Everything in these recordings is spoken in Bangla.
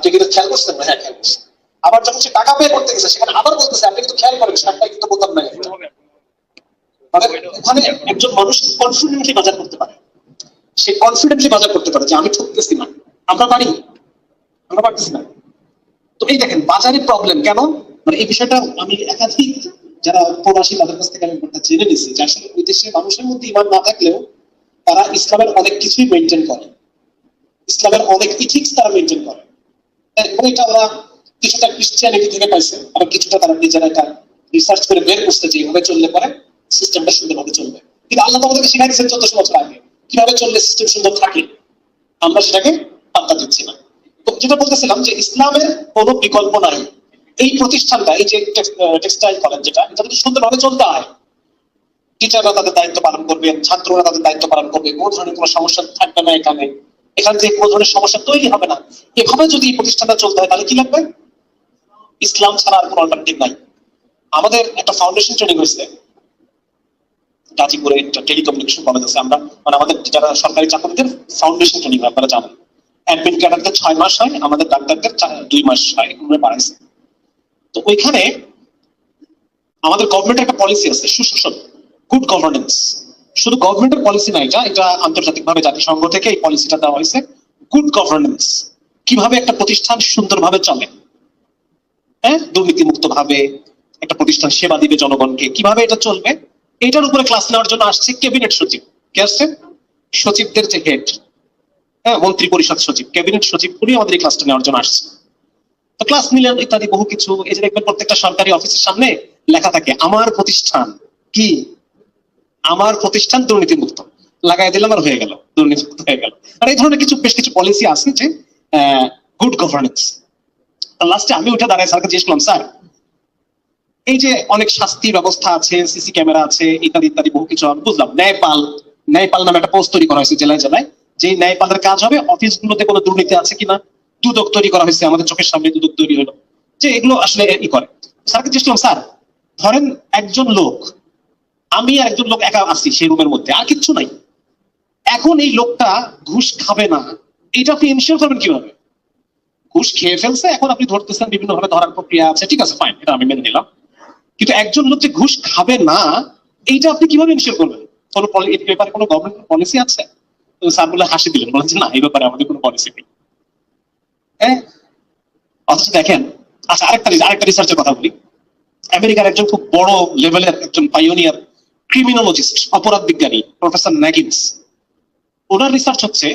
আপনি কিন্তু খেয়াল করছেন? হ্যাঁ, খেয়াল করছেন। আবার যখন সে টাকা পে করতে গেছে সেখানে আবার বলতেছে আপনি কিন্তু খেয়াল করেন শার্টটা কিন্তু বোতাম নাই। মানে ওখানে একজন মানুষ কনফিডেন্টলি বাজার করতে পারে, সে কনফিডেন্টলি বাজার করতে পারে যে আমি ঠকতেছি না। আমরা পারি? আমরা পারতেছি না। তো এই দেখেন বাজারে প্রবলেম কেন, মানে এই বিষয়টা আমি একাধিক যারা প্রবাসী তাদের কাছ থেকে আমি জেনে নিছি যে আসলে ওই দেশের মানুষের মধ্যে ইমান না থাকলেও তারা ইসলামের অনেক কিছুই মেনটেন করে, ইসলামের অনেক ইথিক্স তারা মেনটেন করে। এবং এটা ওরা কিছুটা ক্রিশ্চিয়ানিটি থেকে পাইছে, আবার কিছুটা তারা নিজেরা এটা রিসার্চ করে বের করছে যে এইভাবে চললে পরে সিস্টেমটা সুন্দরভাবে চলবে। কিন্তু আল্লাহ তো আমাদেরকে শিখাই দিয়েছেন 1400 বছর আগে কিভাবে চললে সিস্টেম সুন্দর থাকে, আমরা সেটাকে পাত্তা দিচ্ছি না। তো যেটা বলতেছিলাম যে ইসলামের কোনো বিকল্প নাই। এই প্রতিষ্ঠানটা, এই যে টেক্সটাইল কলেজ, যেটা এটা যদি সুন্দরভাবে চলতে হয়, টিচাররা তাদের দায়িত্ব পালন করবে, ছাত্ররা তাদের দায়িত্ব পালন করবে, কোনো ধরনের কোনো সমস্যা থাকবে না এখানে, এখানে যে কোনো ধরনের সমস্যা তৈরি হবে না, এভাবে যদি এই প্রতিষ্ঠানটা চলতে হয় তাহলে কি লাগবে? ইসলাম ছাড়া আর কোনো অল্টারনেটিভ নাই। আমাদের একটা ফাউন্ডেশন ট্রেনিং হয়েছে গাজীপুরে, টেলিকমিউনিকেশন কলেজ আছে, আমরা মানে আমাদের যারা সরকারি চাকরিদের ফাউন্ডেশন ট্রেনিং হয়, আপনারা জানেন। অ্যাডমিন ক্যাডারদের 6 মাস হয়, আমাদের ডাক্তারদের 2 মাস হয়, আমরা বাড়াইছি। তো ওইখানে আমাদের গভর্নমেন্টের একটা পলিসি আছে, সুশাসন, গুড গভর্নেন্স। শুধু গভর্নমেন্টের পলিসি না, এটা এটা আন্তর্জাতিকভাবে জাতিসংঘ থেকে এই পলিসিটা দেওয়া হয়েছে, গুড গভর্নেন্স। কিভাবে একটা প্রতিষ্ঠান সুন্দরভাবে চলে, হ্যাঁ, দুর্নীতিমুক্ত ভাবে একটা প্রতিষ্ঠান সেবা দিবে জনগণকে, কিভাবে এটা চলবে, এটার উপরে ক্লাস নেওয়ার জন্য আসছে ক্যাবিনেট সচিব। কে আসছে? সচিবদের যে হেড, হ্যাঁ, মন্ত্রী পরিষদ সচিব, ক্যাবিনেট সচিব, উনি আমাদের এই ক্লাসটা নেওয়ার জন্য আসছে। তো ক্লাস নিলেন ইত্যাদি বহু কিছু। এই যে দেখবেন প্রত্যেকটা সরকারি অফিসের সামনে লেখা থাকে আমার প্রতিষ্ঠান কি, আমার প্রতিষ্ঠান দুর্নীতিমুক্ত, লাগাই দিলাম আর হয়ে গেল, দুর্নীতিমুক্ত হয়ে গেল। আর এই ধরনের কিছু বেশ কিছু পলিসি আছে যে গুড গভর্নেন্স। লাস্টে আমি উঠে দাঁড়াই স্যারকে জিজ্ঞেস করলাম, স্যার এই যে অনেক শাস্তি ব্যবস্থা আছে, সিসি ক্যামেরা আছে, ইত্যাদি ইত্যাদি বহু কিছু, আমি বুঝলাম ন্যায়পাল, ন্যায়পাল নামে একটা পোস্ট তৈরি করা হয়েছে জেলায় জেলায়, যে ন্যায়পালের কাজ হবে অফিসগুলোতে কোনো দুর্নীতি আছে কিনা, দুদক তৈরি করা হয়েছে, আমাদের চোখের সামনে দুদক তৈরি হলো, যে এগুলো আসলে ই করে। স্যারকে জিজ্ঞেস করলাম, স্যার ধরেন একজন লোক, আমি আর একজন লোক একা আছি সেই রুমের মধ্যে, আর কিচ্ছু নাই, এখন এই লোকটা ঘুষ খাবে না, এটা আপনি এনশিওর করবেন কিভাবে? ঘুষ খেয়ে ফেলছে, এখন আপনি ধরতেছেন, বিভিন্ন ভাবে ধরার প্রক্রিয়া আছে, ঠিক আছে ফাইন, এটা আমি মেনে নিলাম, কিন্তু একজন লোক যে ঘুষ খাবে না এইটা আপনি কিভাবে এনশিওর করবেন? কোনো ব্যাপারে কোনো গভর্নমেন্ট পলিসি আছে? তো স্যার বলে হাসি দিলেন, বলেন যে না, এই ব্যাপারে আমাদের কোনো পলিসি নেই। হ্যাঁ, অথচ দেখেন, আচ্ছা আরেকটা রিসার্চের কথা বলি। আমেরিকার একজন খুব বড় লেভেলের একজন পাইওনিয়ার ক্রিমিনোলজিস্ট, অপরাধ বিজ্ঞানী, প্রফেসর ন্যাগিন্স, ওনার রিসার্চ হচ্ছে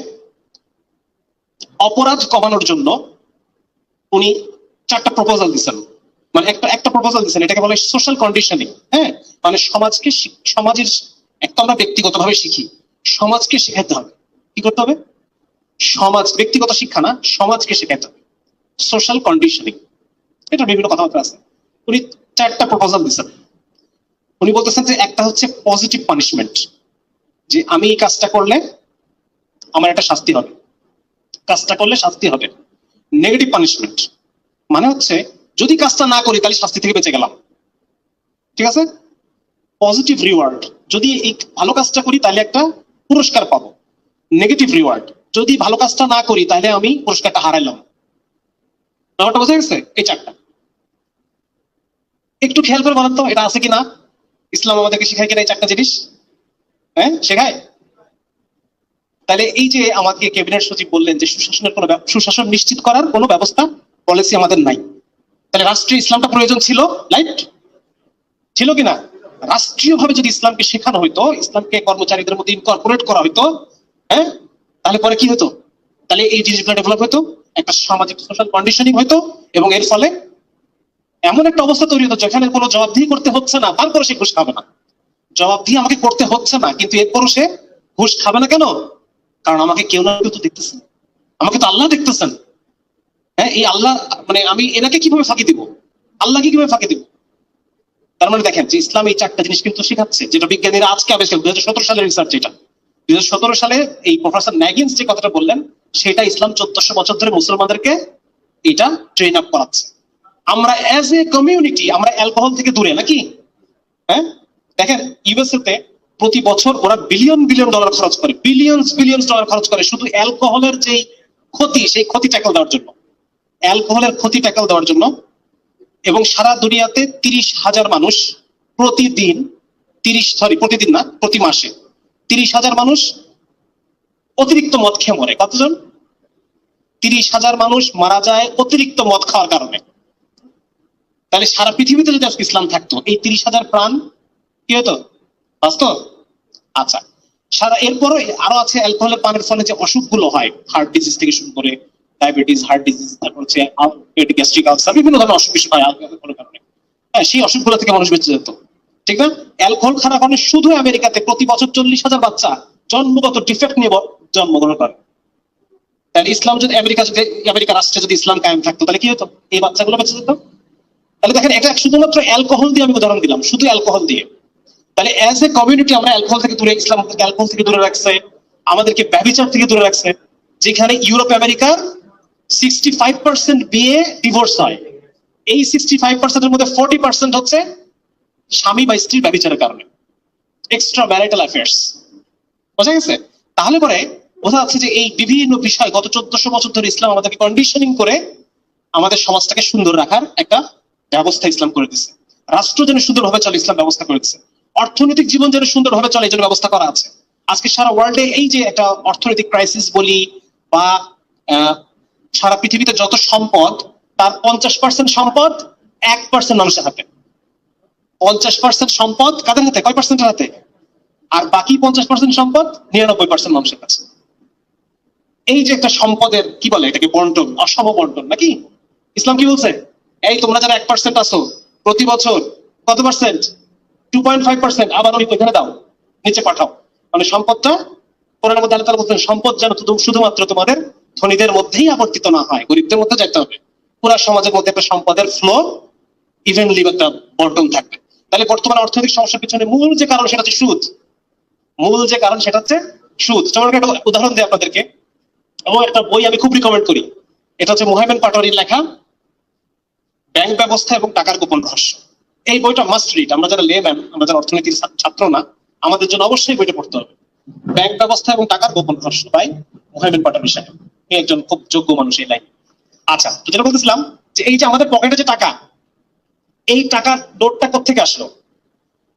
অপরাধ কমানোর জন্য উনি 4টা প্রপোজাল দিচ্ছেন। মানে একটা প্রপোজাল দিচ্ছেন, এটাকে বলে সোশ্যাল কন্ডিশনিং। হ্যাঁ, মানে সমাজের একটা আমরা ব্যক্তিগতভাবে শিখি, সমাজকে শেখাতে হবে। কি করতে হবে? সমাজ, ব্যক্তিগত শিক্ষা না, সমাজকে শেখাতে হবে, সোশ্যাল কন্ডিশনিং। এটা বিভিন্ন কথাবার্তা আছে। উনি 4টা প্রপোজাল দিচ্ছেন। উনি বলতেছেন যে একটা হচ্ছে পজিটিভ পানিশমেন্ট, যে আমি এই কাজটা করলে আমার একটা শাস্তি হবে, কাজটা করলে শাস্তি হবে। নেগেটিভ পানিশমেন্ট মানে হচ্ছে যদি কাজটা না করি তাহলে শাস্তি থেকে বেঁচে গেলাম, ঠিক আছে। পজিটিভ রিওয়ার্ড, যদি এই ভালো কাজটা করি তাহলে একটা পুরস্কার পাবো। নেগেটিভ রিওয়ার্ড, যদি ভালো কাজটা না করি তাহলে আমি পুরস্কারটা হারাইলাম। ব্যাপারটা বোঝা গেছে? এই 4টা একটু খেয়াল করে বলেন তো এটা আছে কিনা, ইসলাম আমাদেরকে শেখায় কিনা এই 4টা জিনিস? হ্যাঁ, শেখায়। তাহলে এই যে আমাকে ক্যাবিনেট সচিব বললেন যে সুশাসন নিশ্চিত করার কোনো ব্যবস্থা, পলিসি আমাদের নাই, তাহলে রাষ্ট্রীয় ইসলামটা প্রয়োজন ছিল, রাইট? ছিল কিনা? রাষ্ট্রীয়ভাবে যদি ইসলামকে শেখানো হইতো, ইসলামকে কর্মচারীদের মধ্যে ইনকর্পোরেট করা হইতো, হ্যাঁ, তাহলে পরে কি হতো? তাহলে এই জিনিসগুলো ডেভেলপ হইতো, একটা সামাজিক সোশ্যাল কন্ডিশনিং হইতো, এবং এর ফলে এমন একটা অবস্থা তৈরি হতো যেখানে কোনো জবাবদিহি করতে হচ্ছে না, তারপরে সে ঘুষ খাবে না। জবাবদিহি আমাকে করতে হচ্ছে না, কিন্তু এরপরও সে ঘুষ খাবে না। কেন? কারণ আমাকে কেউ না কেউ তো দেখতেছেন, আমাকে তো আল্লাহ দেখতেছেন। হ্যাঁ, এই আল্লাহ, মানে আমি এনাকে কিভাবে ফাঁকি দিব, আল্লাহকে কিভাবে ফাঁকি দিব? তার মানে দেখেন যে ইসলাম এই 4টা জিনিস কিন্তু শেখাচ্ছে, যেটা বিজ্ঞানীরা আজকে আবিষ্কার, 2017 সালের রিসার্চ। এটা 2017 সালে এই প্রফেসর ন্যাগিন্স যে কথাটা বললেন, সেটা ইসলাম 1400 বছর ধরে মুসলমানদেরকে এটা ট্রেন আপ করাচ্ছে। আমরা অ্যাজ এ কমিউনিটি আমরা অ্যালকোহল থেকে দূরে নাকি? হ্যাঁ, দেখেন ইউএসএ তে প্রতি বছর ওরা বিলিয়ন বিলিয়ন ডলার খরচ করে, বিলিয়ন ডলার খরচ করে শুধু অ্যালকোহলের যে ক্ষতি, সেই ক্ষতি ট্যাকল দেওয়ার জন্য। অ্যালকোহলের ক্ষতি ট্যাকল দেওয়ার জন্য, এবং সারা দুনিয়াতে 30,000 মানুষ প্রতিদিন, প্রতিদিন না, প্রতি মাসে 30,000 মানুষ অতিরিক্ত মদ খেয়ে মরে। কতজন? 30,000 মানুষ মারা যায় অতিরিক্ত মদ খাওয়ার কারণে। তাহলে সারা পৃথিবীতে যদি আজকে ইসলাম থাকতো, এই 30,000 প্রাণ কি হতো? বাস্তব। আচ্ছা, এরপরও আরো আছে অ্যালকোহলের পানের ফলে যে অসুখগুলো হয়, হার্ট ডিজিজ থেকে শুরু করে ডায়াবেটিস, হার্ট ডিজিজ, তারপর হচ্ছে গ্যাস্ট্রিক আলসার, বিভিন্ন ধরনের অসুখ বিসুখ হয় অ্যালকোহলের কারণে। হ্যাঁ, সেই অসুখগুলো থেকে মানুষ বেঁচে যেত, ঠিক না? অ্যালকোহল খাওয়ার কারণে শুধু আমেরিকাতে প্রতি বছর 40,000 বাচ্চা জন্মগত ডিফেক্ট নিয়ে জন্মগ্রহণ করে। তাহলে ইসলাম যদি আমেরিকা রাষ্ট্রে যদি ইসলাম কায়েম থাকতো, তাহলে কি হতো? এই বাচ্চাগুলো বেঁচে যেত। তাহলে দেখেন, এটা শুধুমাত্র অ্যালকোহল দিয়ে আমি উদাহরণ দিলাম, শুধু অ্যালকোহল দিয়ে। তাহলে অ্যাজ এ কমিউনিটি আমরা অ্যালকোহল থেকে দূরে, ইসলাম অ্যালকোহল থেকে দূরে রাখছে, আমাদেরকে ব্যভিচার থেকে দূরে রাখছে। যেখানে ইউরোপ আমেরিকার 65% বিয়ে ডিভোর্স হয়, এই 65% এর মধ্যে 40% হচ্ছে স্বামী বা স্ত্রীর ব্যভিচারের কারণে, এক্সট্রা ম্যারিটাল অ্যাফেয়ার্স। বোঝা গেছে? তাহলে পরে বোঝা যাচ্ছে যে এই বিভিন্ন বিষয় গত 1400 বছর ধরে ইসলাম আমাদেরকে কন্ডিশনিং করে আমাদের সমাজটাকে সুন্দর রাখার একটা ব্যবস্থা ইসলাম করে দিচ্ছে। রাষ্ট্র যেন সুন্দরভাবে চলে, ইসলাম ব্যবস্থা করে দিচ্ছে। অর্থনৈতিক জীবন যেন সুন্দরভাবে চলে, এই জন্য ব্যবস্থা করা আছে। আজকে সারা ওয়ার্ল্ডে এই যে একটা অর্থনৈতিক ক্রাইসিস বলি বা সারা পৃথিবীতে যত সম্পদ, তার 50% সম্পদ 1% মানুষের হাতে। 50% সম্পদ কাদের হাতে? কয় পার্সেন্টের হাতে? আর বাকি 50% সম্পদ 99% মানুষের কাছে। এই যে একটা সম্পদের কি বলে এটাকে, বন্টন, অসম বন্টন নাকি? ইসলাম কি বলছে? এই তোমরা যারা 1% আছো, প্রতি বছর কত পার্সেন্ট? 2.5%। আবার ওইখানে দাও, নিচে পাঠাও। মানে সম্পদটা, কোরআনের মধ্যে আল্লাহ তাআলা বলছেন সম্পদ যেন শুধুমাত্র তোমাদের ধনীদের মধ্যেই আবর্তিত না হয়, গরিবদের মধ্যে যেতে হবে। পুরো সমাজের মধ্যে একটা সম্পদের ফ্লো ইভেনলি একটা বন্টন থাকবে। তাহলে বর্তমান অর্থনৈতিক সমস্যার পিছনে মূল যে কারণ সেটা হচ্ছে সুদ। মূল যে কারণ সেটা হচ্ছে সুদ। যেমন একটা উদাহরণ দিই আপনাদেরকে, এবং একটা বই আমি খুব রিকমেন্ড করি। এটা হচ্ছে মুহাইমিন পাটোয়ারির লেখা ব্যাংক ব্যবস্থা এবং টাকার গোপন রহস্য। এই বইটা মাস্ট রিড। আমরা যারা লেম্যান, আমরা যারা অর্থনীতির ছাত্র না, আমাদের জন্য অবশ্যই বইটা পড়তে হবে। ব্যাংক ব্যবস্থা এবং টাকার গোপন রহস্য বাই মুহাইমিন পাটোয়ারি সাহেব। এই একজন খুব যোগ্য মানুষ এই লাইন। আচ্ছা, তো যেটা বলতেছিলাম যে এই যে আমাদের পকেটে যে টাকা, এই টাকার নোটটা কোত্থেকে আসলো?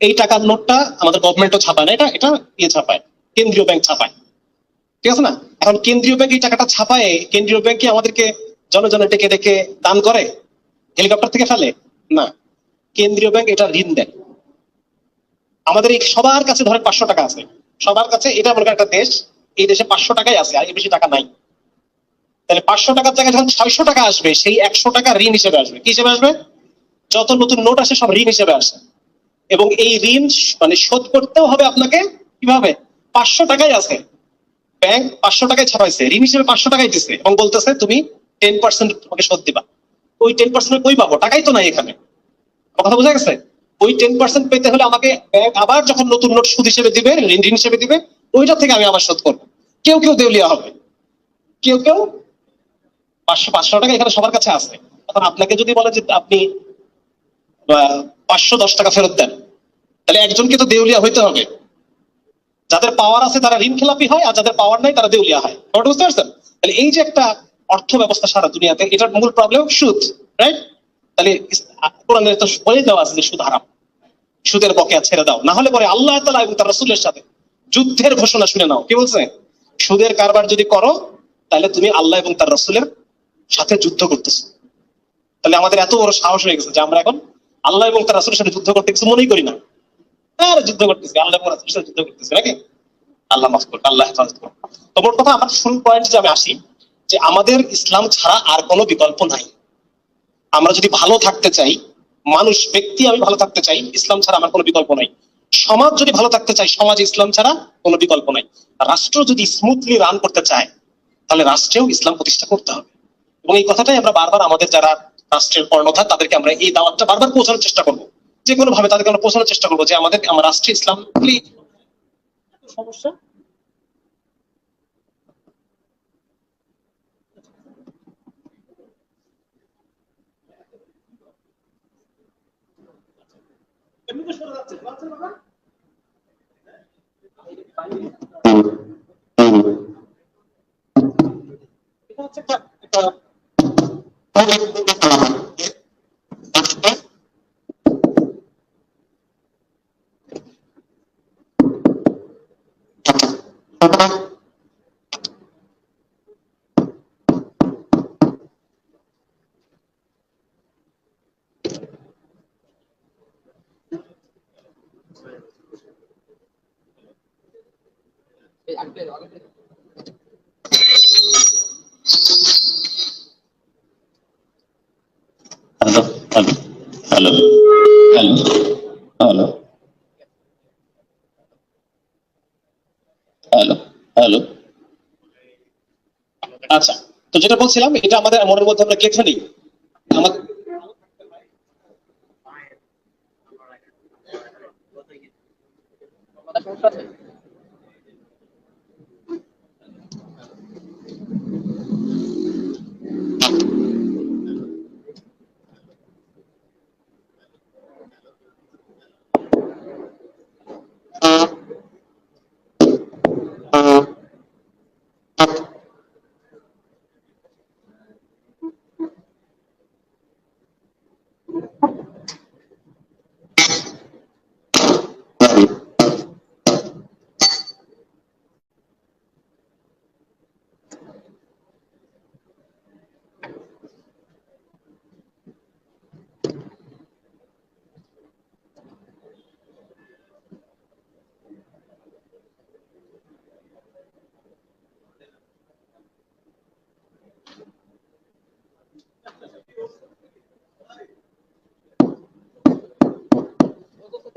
এই টাকার নোটটা আমাদের গভর্নমেন্টও ছাপায় না, এটা এটা ইয়ে ছাপায়, কেন্দ্রীয় ব্যাংক ছাপায়, ঠিক আছে না? এখন কেন্দ্রীয় ব্যাংক এই টাকাটা ছাপায়, কেন্দ্রীয় ব্যাংক কি আমাদেরকে জনজনে ডেকে ডেকে দান করে, হেলিকপ্টার থেকে ফেলে? না, কেন্দ্রীয় ব্যাংক এটা ঋণ দেয়। আমাদের এই সবার কাছে ধরেন 500 টাকা আছে, সবার কাছে, এটা মনে করেন একটা দেশ, এই দেশে 500 টাকাই আছে, আর বেশি টাকা নাই। তাহলে 500 টাকার জায়গায় যখন 600 টাকা আসবে, সেই 100 টাকা ঋণ হিসেবে আসবে। কি হিসেবে আসবে? যত নতুন নোট আসে সব ঋণ হিসেবে আসে, এবং এই ঋণ মানে শোধ করতেও হবে আপনাকে। কিভাবে? 500 টাকাই আছে, ব্যাংক 500 টাকায় ছাপাইছে, ঋণ হিসেবে 500 টাকাই দিচ্ছে, এবং বলতেছে তুমি 10% তোমাকে শোধ দিবা। ওই 10% কই পাবো? টাকাই তো নাই এখানে। কথা বোঝা গেছে? ওই 10% পেতে হলে আমাকে ব্যাংক আবার যখন নতুন নোট সুদ হিসেবে দিবে, ঋণ হিসেবে দিবে, ওইটা থেকে আমি আবার শোধ করবো। কেউ কেউ দেউলিয়া হবে, কেউ কেউ 500 টাকা এখানে সবার কাছে আছে। এখন আপনাকে যদি বলে যে আপনি 510 টাকা ফেরত দেন, তাহলে একজনকে তো দেউলিয়া হইতে হবে। যাদের পাওয়ার আছে তারা ঋণ খেলাপি হয়, আর যাদের পাওয়ার নাই তারা দেউলিয়া হয়। বুঝতে পারছেন? তাহলে এই যে একটা অর্থ ব্যবস্থা সারা দুনিয়াতে, এটার মূল প্রবলেম সুদ, রাইট? তাহলে কোরআনে তো বলে দেওয়া আছে যে সুদ হারাম, সুদের বকেয়া ছেড়ে দাও, না হলে পরে আল্লাহ তাআলা এবং তার রাসূলের সাথে যুদ্ধের ঘোষণা শুনে নাও। কি বলছে? সুদের কারবার যদি করো, তাহলে তুমি আল্লাহ এবং তার রাসূলের সাথে যুদ্ধ করতেছো। তাহলে আমাদের এত বড় সাহস হয়ে গেছে যে আমরা এখন আল্লাহ এবং তার রাসূলের সাথে যুদ্ধ করতে কিছু মনেই করি না। আর যুদ্ধ করতেছি, আল্লাহ এবং রাসূলের সাথে যুদ্ধ করতেছি নাকি? আল্লাহ মাফ করুন, আল্লাহ হেফাজত করুন। তো মোট কথা, আমার শুরু পয়েন্ট যে আমি আসি, যে আমাদের ইসলাম ছাড়া আর কোনো বিকল্প নাই। আমরা যদি ভালো থাকতে চাই, মানুষ, ব্যক্তি আমি ভালো থাকতে চাই, ইসলাম ছাড়া আমার কোনো বিকল্প নাই। সমাজ যদি ভালো থাকতে চাই, সমাজে ইসলাম ছাড়া কোনো বিকল্প নাই। রাষ্ট্র যদি স্মুথলি রান করতে চায়, তাহলে রাষ্ট্রেও ইসলাম প্রতিষ্ঠা করতে হবে। এবং এই কথাটাই আমরা বারবার আমাদের যারা রাষ্ট্রের কর্ণধার, তাদেরকে আমরা এই দাওয়াতটা বারবার পৌঁছানোর চেষ্টা করবো। যে কোনো ভাবে তাদেরকে আমরা পৌঁছানোর চেষ্টা করবো যে আমার রাষ্ট্রে ইসলাম সমস্যা। এটা হচ্ছে একটা hello hello hello hello hello. আচ্ছা, তো যেটা বলছিলাম, এটা আমাদের মনের মধ্যে আমরা গেঁথে নিই। আমাদের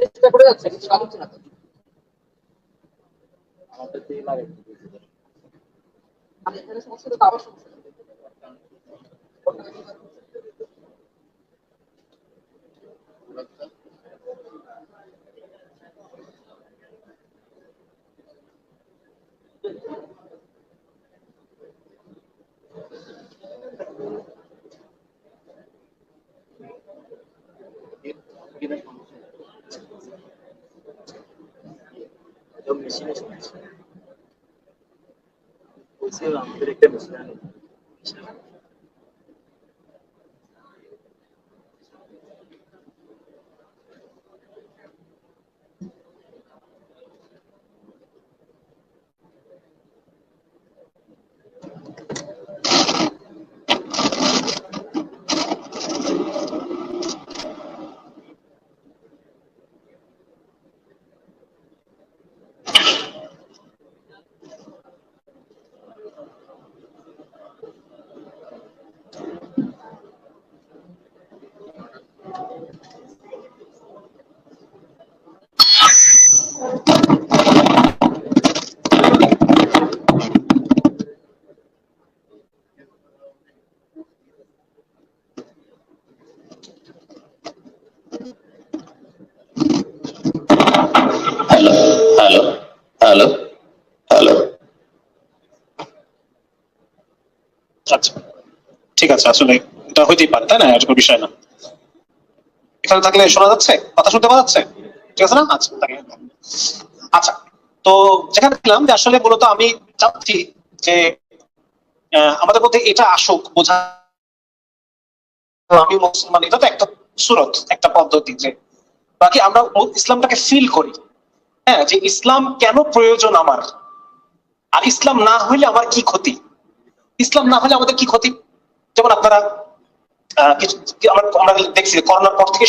চেষ্টা করে যাচ্ছে কিন্তু কাজ হচ্ছে না তো। আমাদের দিয়ে লাগে আমি এখানে সমস্যা তো আবার সমস্যা মেশিনের সমস্যা বলছি আমাদের একটা মেশিন আনে হ্যালো হ্যালো হ্যালো হ্যালো। আচ্ছা, ঠিক আছে, আসলে এটা হইতেই পারে, তাই না? এটা কোনো বিষয় না। এখানে থাকলে শোনা যাচ্ছে, কথা শুনতে পাওয়া যাচ্ছে? ঠিক আছে না? আচ্ছা, আচ্ছা, তো যেখানে ছিলাম যে আসলে মূলত আমি চাচ্ছি যে আমাদের মধ্যে এটা আসুক বোঝা, আমি মুসলমান, এটা তো একটা সুরত, একটা পদ্ধতি যে বাকি আমরা ইসলামটাকে ফিল করি। হ্যাঁ, যে ইসলাম কেন প্রয়োজন আমার, আর ইসলাম না হইলে আমার কি ক্ষতি, ইসলাম না হলে আমাদের কি ক্ষতি। যেমন আপনারা আমরা দেখছি করোনার পর থেকে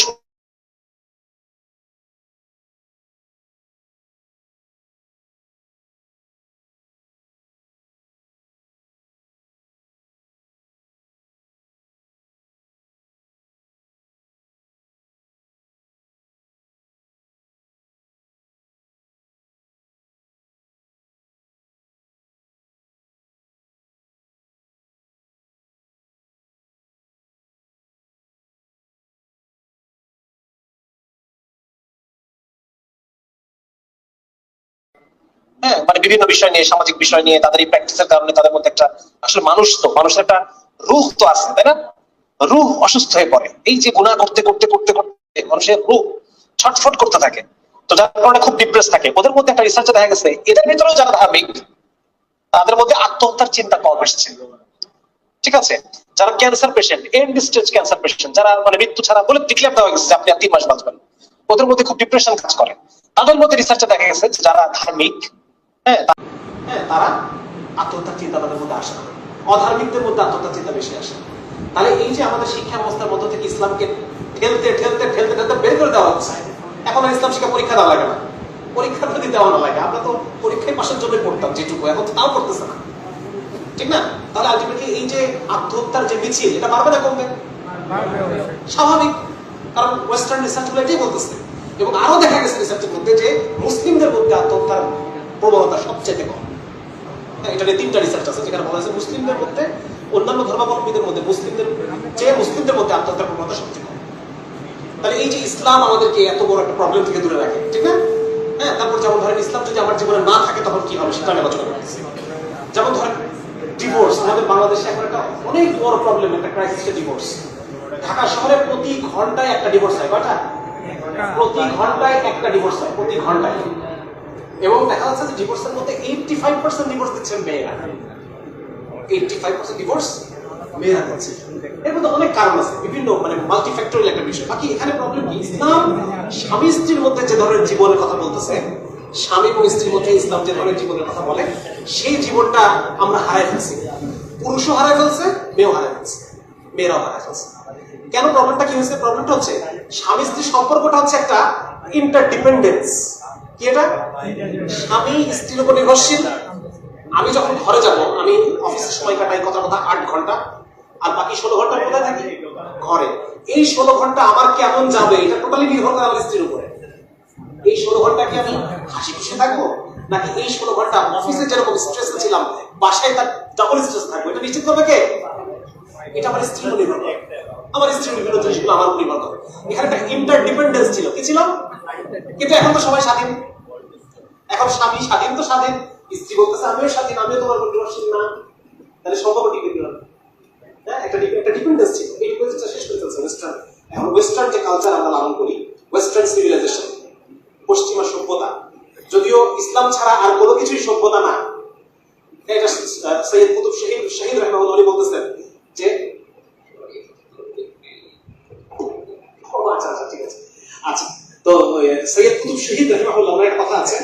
হ্যাঁ, মানে বিভিন্ন বিষয় নিয়ে, সামাজিক বিষয় নিয়ে তাদের এই প্র্যাকটিসের কারণে তাদের মধ্যে একটা, আসলে মানুষ তো, মানুষের একটা রূহ তো আছে, তাই না? রূহ অসুস্থ হয়ে পড়ে, এই যে গুনাহ করতে করতে করতে করতে মানুষের রূহ ছটফট করতে থাকে, তো যার কারণে খুব ডিপ্রেস থাকে। ওদের মধ্যে একটা রিসার্চে দেখা গেছে এদের ভিতরেও যারা ধার্মিক তাদের মধ্যে আত্মহত্যার চিন্তা কম আসছে। ঠিক আছে, যারা cancer patient, end stage cancer patient, যারা মানে মৃত্যু ছাড়া বলে ডিক্লেয়ার দেওয়া গেছে যে আপনি আর 3 মাস বাঁচবেন, ওদের মধ্যে খুব ডিপ্রেশন কাজ করে। তাদের মধ্যে রিসার্চে দেখা গেছে যে যারা ধার্মিক, তারা আত্মহত্যার চিন্তা তাদের মধ্যে আসে না, অধার্মিকদের মধ্যে আত্মহত্যার চিন্তা বেশি আসে। তাহলে এই যে আমাদের শিক্ষা ব্যবস্থার মধ্য থেকে ইসলামকে ঠেলতে ঠেলতে ঠেলতে ঠেলতে বের করে দেওয়া হচ্ছে, এখন আর ইসলাম শিক্ষা পরীক্ষা দেওয়া লাগে না, পরীক্ষা যদি দেওয়া না লাগে, আমরা তো পরীক্ষায় পাশের জন্য পড়তাম যেটুকু, এখন তাও করতেছে না, ঠিক না? তাহলে আলটিমেটলি এই যে আত্মহত্যার যে মিছিল, এটা বাড়বে না কমবে? স্বাভাবিক, কারণ ওয়েস্টার্ন রিসার্চ গুলো এটাই বলতেছে। এবং আরো দেখা গেছে রিসার্চের মধ্যে যে মুসলিমদের মধ্যে আত্মহত্যার প্রবণতা সবচেয়ে কম। এটা নিয়ে 3টা রিসার্চ আছে যেখানে বলা হয়েছে মুসলিমদের মধ্যে, অন্যান্য ধর্মাবলম্বীদের মধ্যে মুসলিমদের মধ্যে আত্মহত্যার প্রবণতা সবচেয়ে কম। তাহলে এই যে ইসলাম আমাদেরকে এত বড় একটা প্রবলেম থেকে দূরে রাখে, ঠিক না? তারপর যেমন ধরেন ইসলাম যদি আমার জীবনে না থাকে তখন কি হবে সেটা আলোচনা করতেছি। যেমন ধরেন ডিভোর্স, আমাদের বাংলাদেশে এখন একটা অনেক বড় প্রবলেম, একটা ক্রাইসিস, ডিভোর্স। ঢাকা শহরে প্রতি ঘন্টায় একটা ডিভোর্স হয়, কয়টা? প্রতি ঘন্টায় একটা ডিভোর্স হয়, প্রতি ঘন্টায়। এবং দেখা যাচ্ছে যে ডিভোর্সের মধ্যে 85% ডিভোর্স দিচ্ছেন মেয়েরা, 85% ডিভোর্স মেয়েরা দিচ্ছে। এর মধ্যে অনেক কারণ আছে, বিভিন্ন মানে মাল্টিফ্যাক্টরিয়াল একটা বিষয়। বাকি এখানে প্রবলেম কি, ইসলাম স্বামী স্ত্রীর মধ্যে যে ধরনের জীবনের কথা বলতেছে, স্বামী এবং স্ত্রীর মধ্যে ইসলাম যে ধরনের জীবনের কথা বলে, সেই জীবনটা আমরা হারাই ফেলছি। পুরুষও হারাই ফেলছে, মেয়েও হারাই ফেলছে, মেয়েরাও হারাই ফেলছে। কেন প্রবলেমটা কি হয়েছে? প্রবলেমটা হচ্ছে স্বামী স্ত্রীর সম্পর্কটা হচ্ছে একটা ইন্টারডিপেন্ডেন্স। কি এটা? স্বামী স্ত্রীর উপর নির্ভরশীল। আমি যখন ঘরে যাব, আমি অফিসের সময় কাটাই কথা 8 ঘন্টা, আর বাকি 16 ঘন্টা কোথায় থাকি? ঘরে। এই 16 ঘন্টা আমার কেমন যাবে এটা টোটালি নির্ভর করে আমার স্ত্রীর উপরে। এই 16 ঘন্টা কি আমি হাসি খুশি থাকবো, নাকি এই 16 ঘন্টা অফিসে যেরকম স্ট্রেসে ছিলাম বাসায় তার ডাবল স্ট্রেস থাকবো? এটা নিশ্চিত করবে কে? এটা আমার স্ত্রীর উপর নির্ভর করে। আমার স্ত্রীর বিভিন্ন জিনিসগুলো আমার উপর নির্ভর করে। এখানে একটা ইন্টারডিপেন্ডেন্স ছিল, কি ছিল? কিন্তু এখন তো সবাই স্বাধীন। এখন স্বামী স্বাধীন তো স্বাধীন, স্ত্রী বলতেছে আমিও স্বাধীন, আমিও তোমার উপর নির্ভরশীল না। তাহলে সম্পর্ক টিকে দিল না। একটা ডিপেন্ডেন্স ছিল, এই ডিপেন্ডেন্সটা শেষ করে ফেলছে ওয়েস্টার্ন। এখন ওয়েস্টার্ন যে কালচার আমরা লালন করি, ওয়েস্টার্ন সিভিলাইজেশন, পশ্চিমা সভ্যতা, যদিও ইসলাম ছাড়া আর কোনো কিছুই সভ্যতা না। এটা সৈয়দ কুতুব শহীদ রাহিমাহুল্লাহ উনি বলতেছেন যে আচ্ছা ঠিক আছে, আচ্ছা তো সৈয়দ কুতুব শহীদ রাহিমাহুল্লাহ ওনার একটা কথা আছে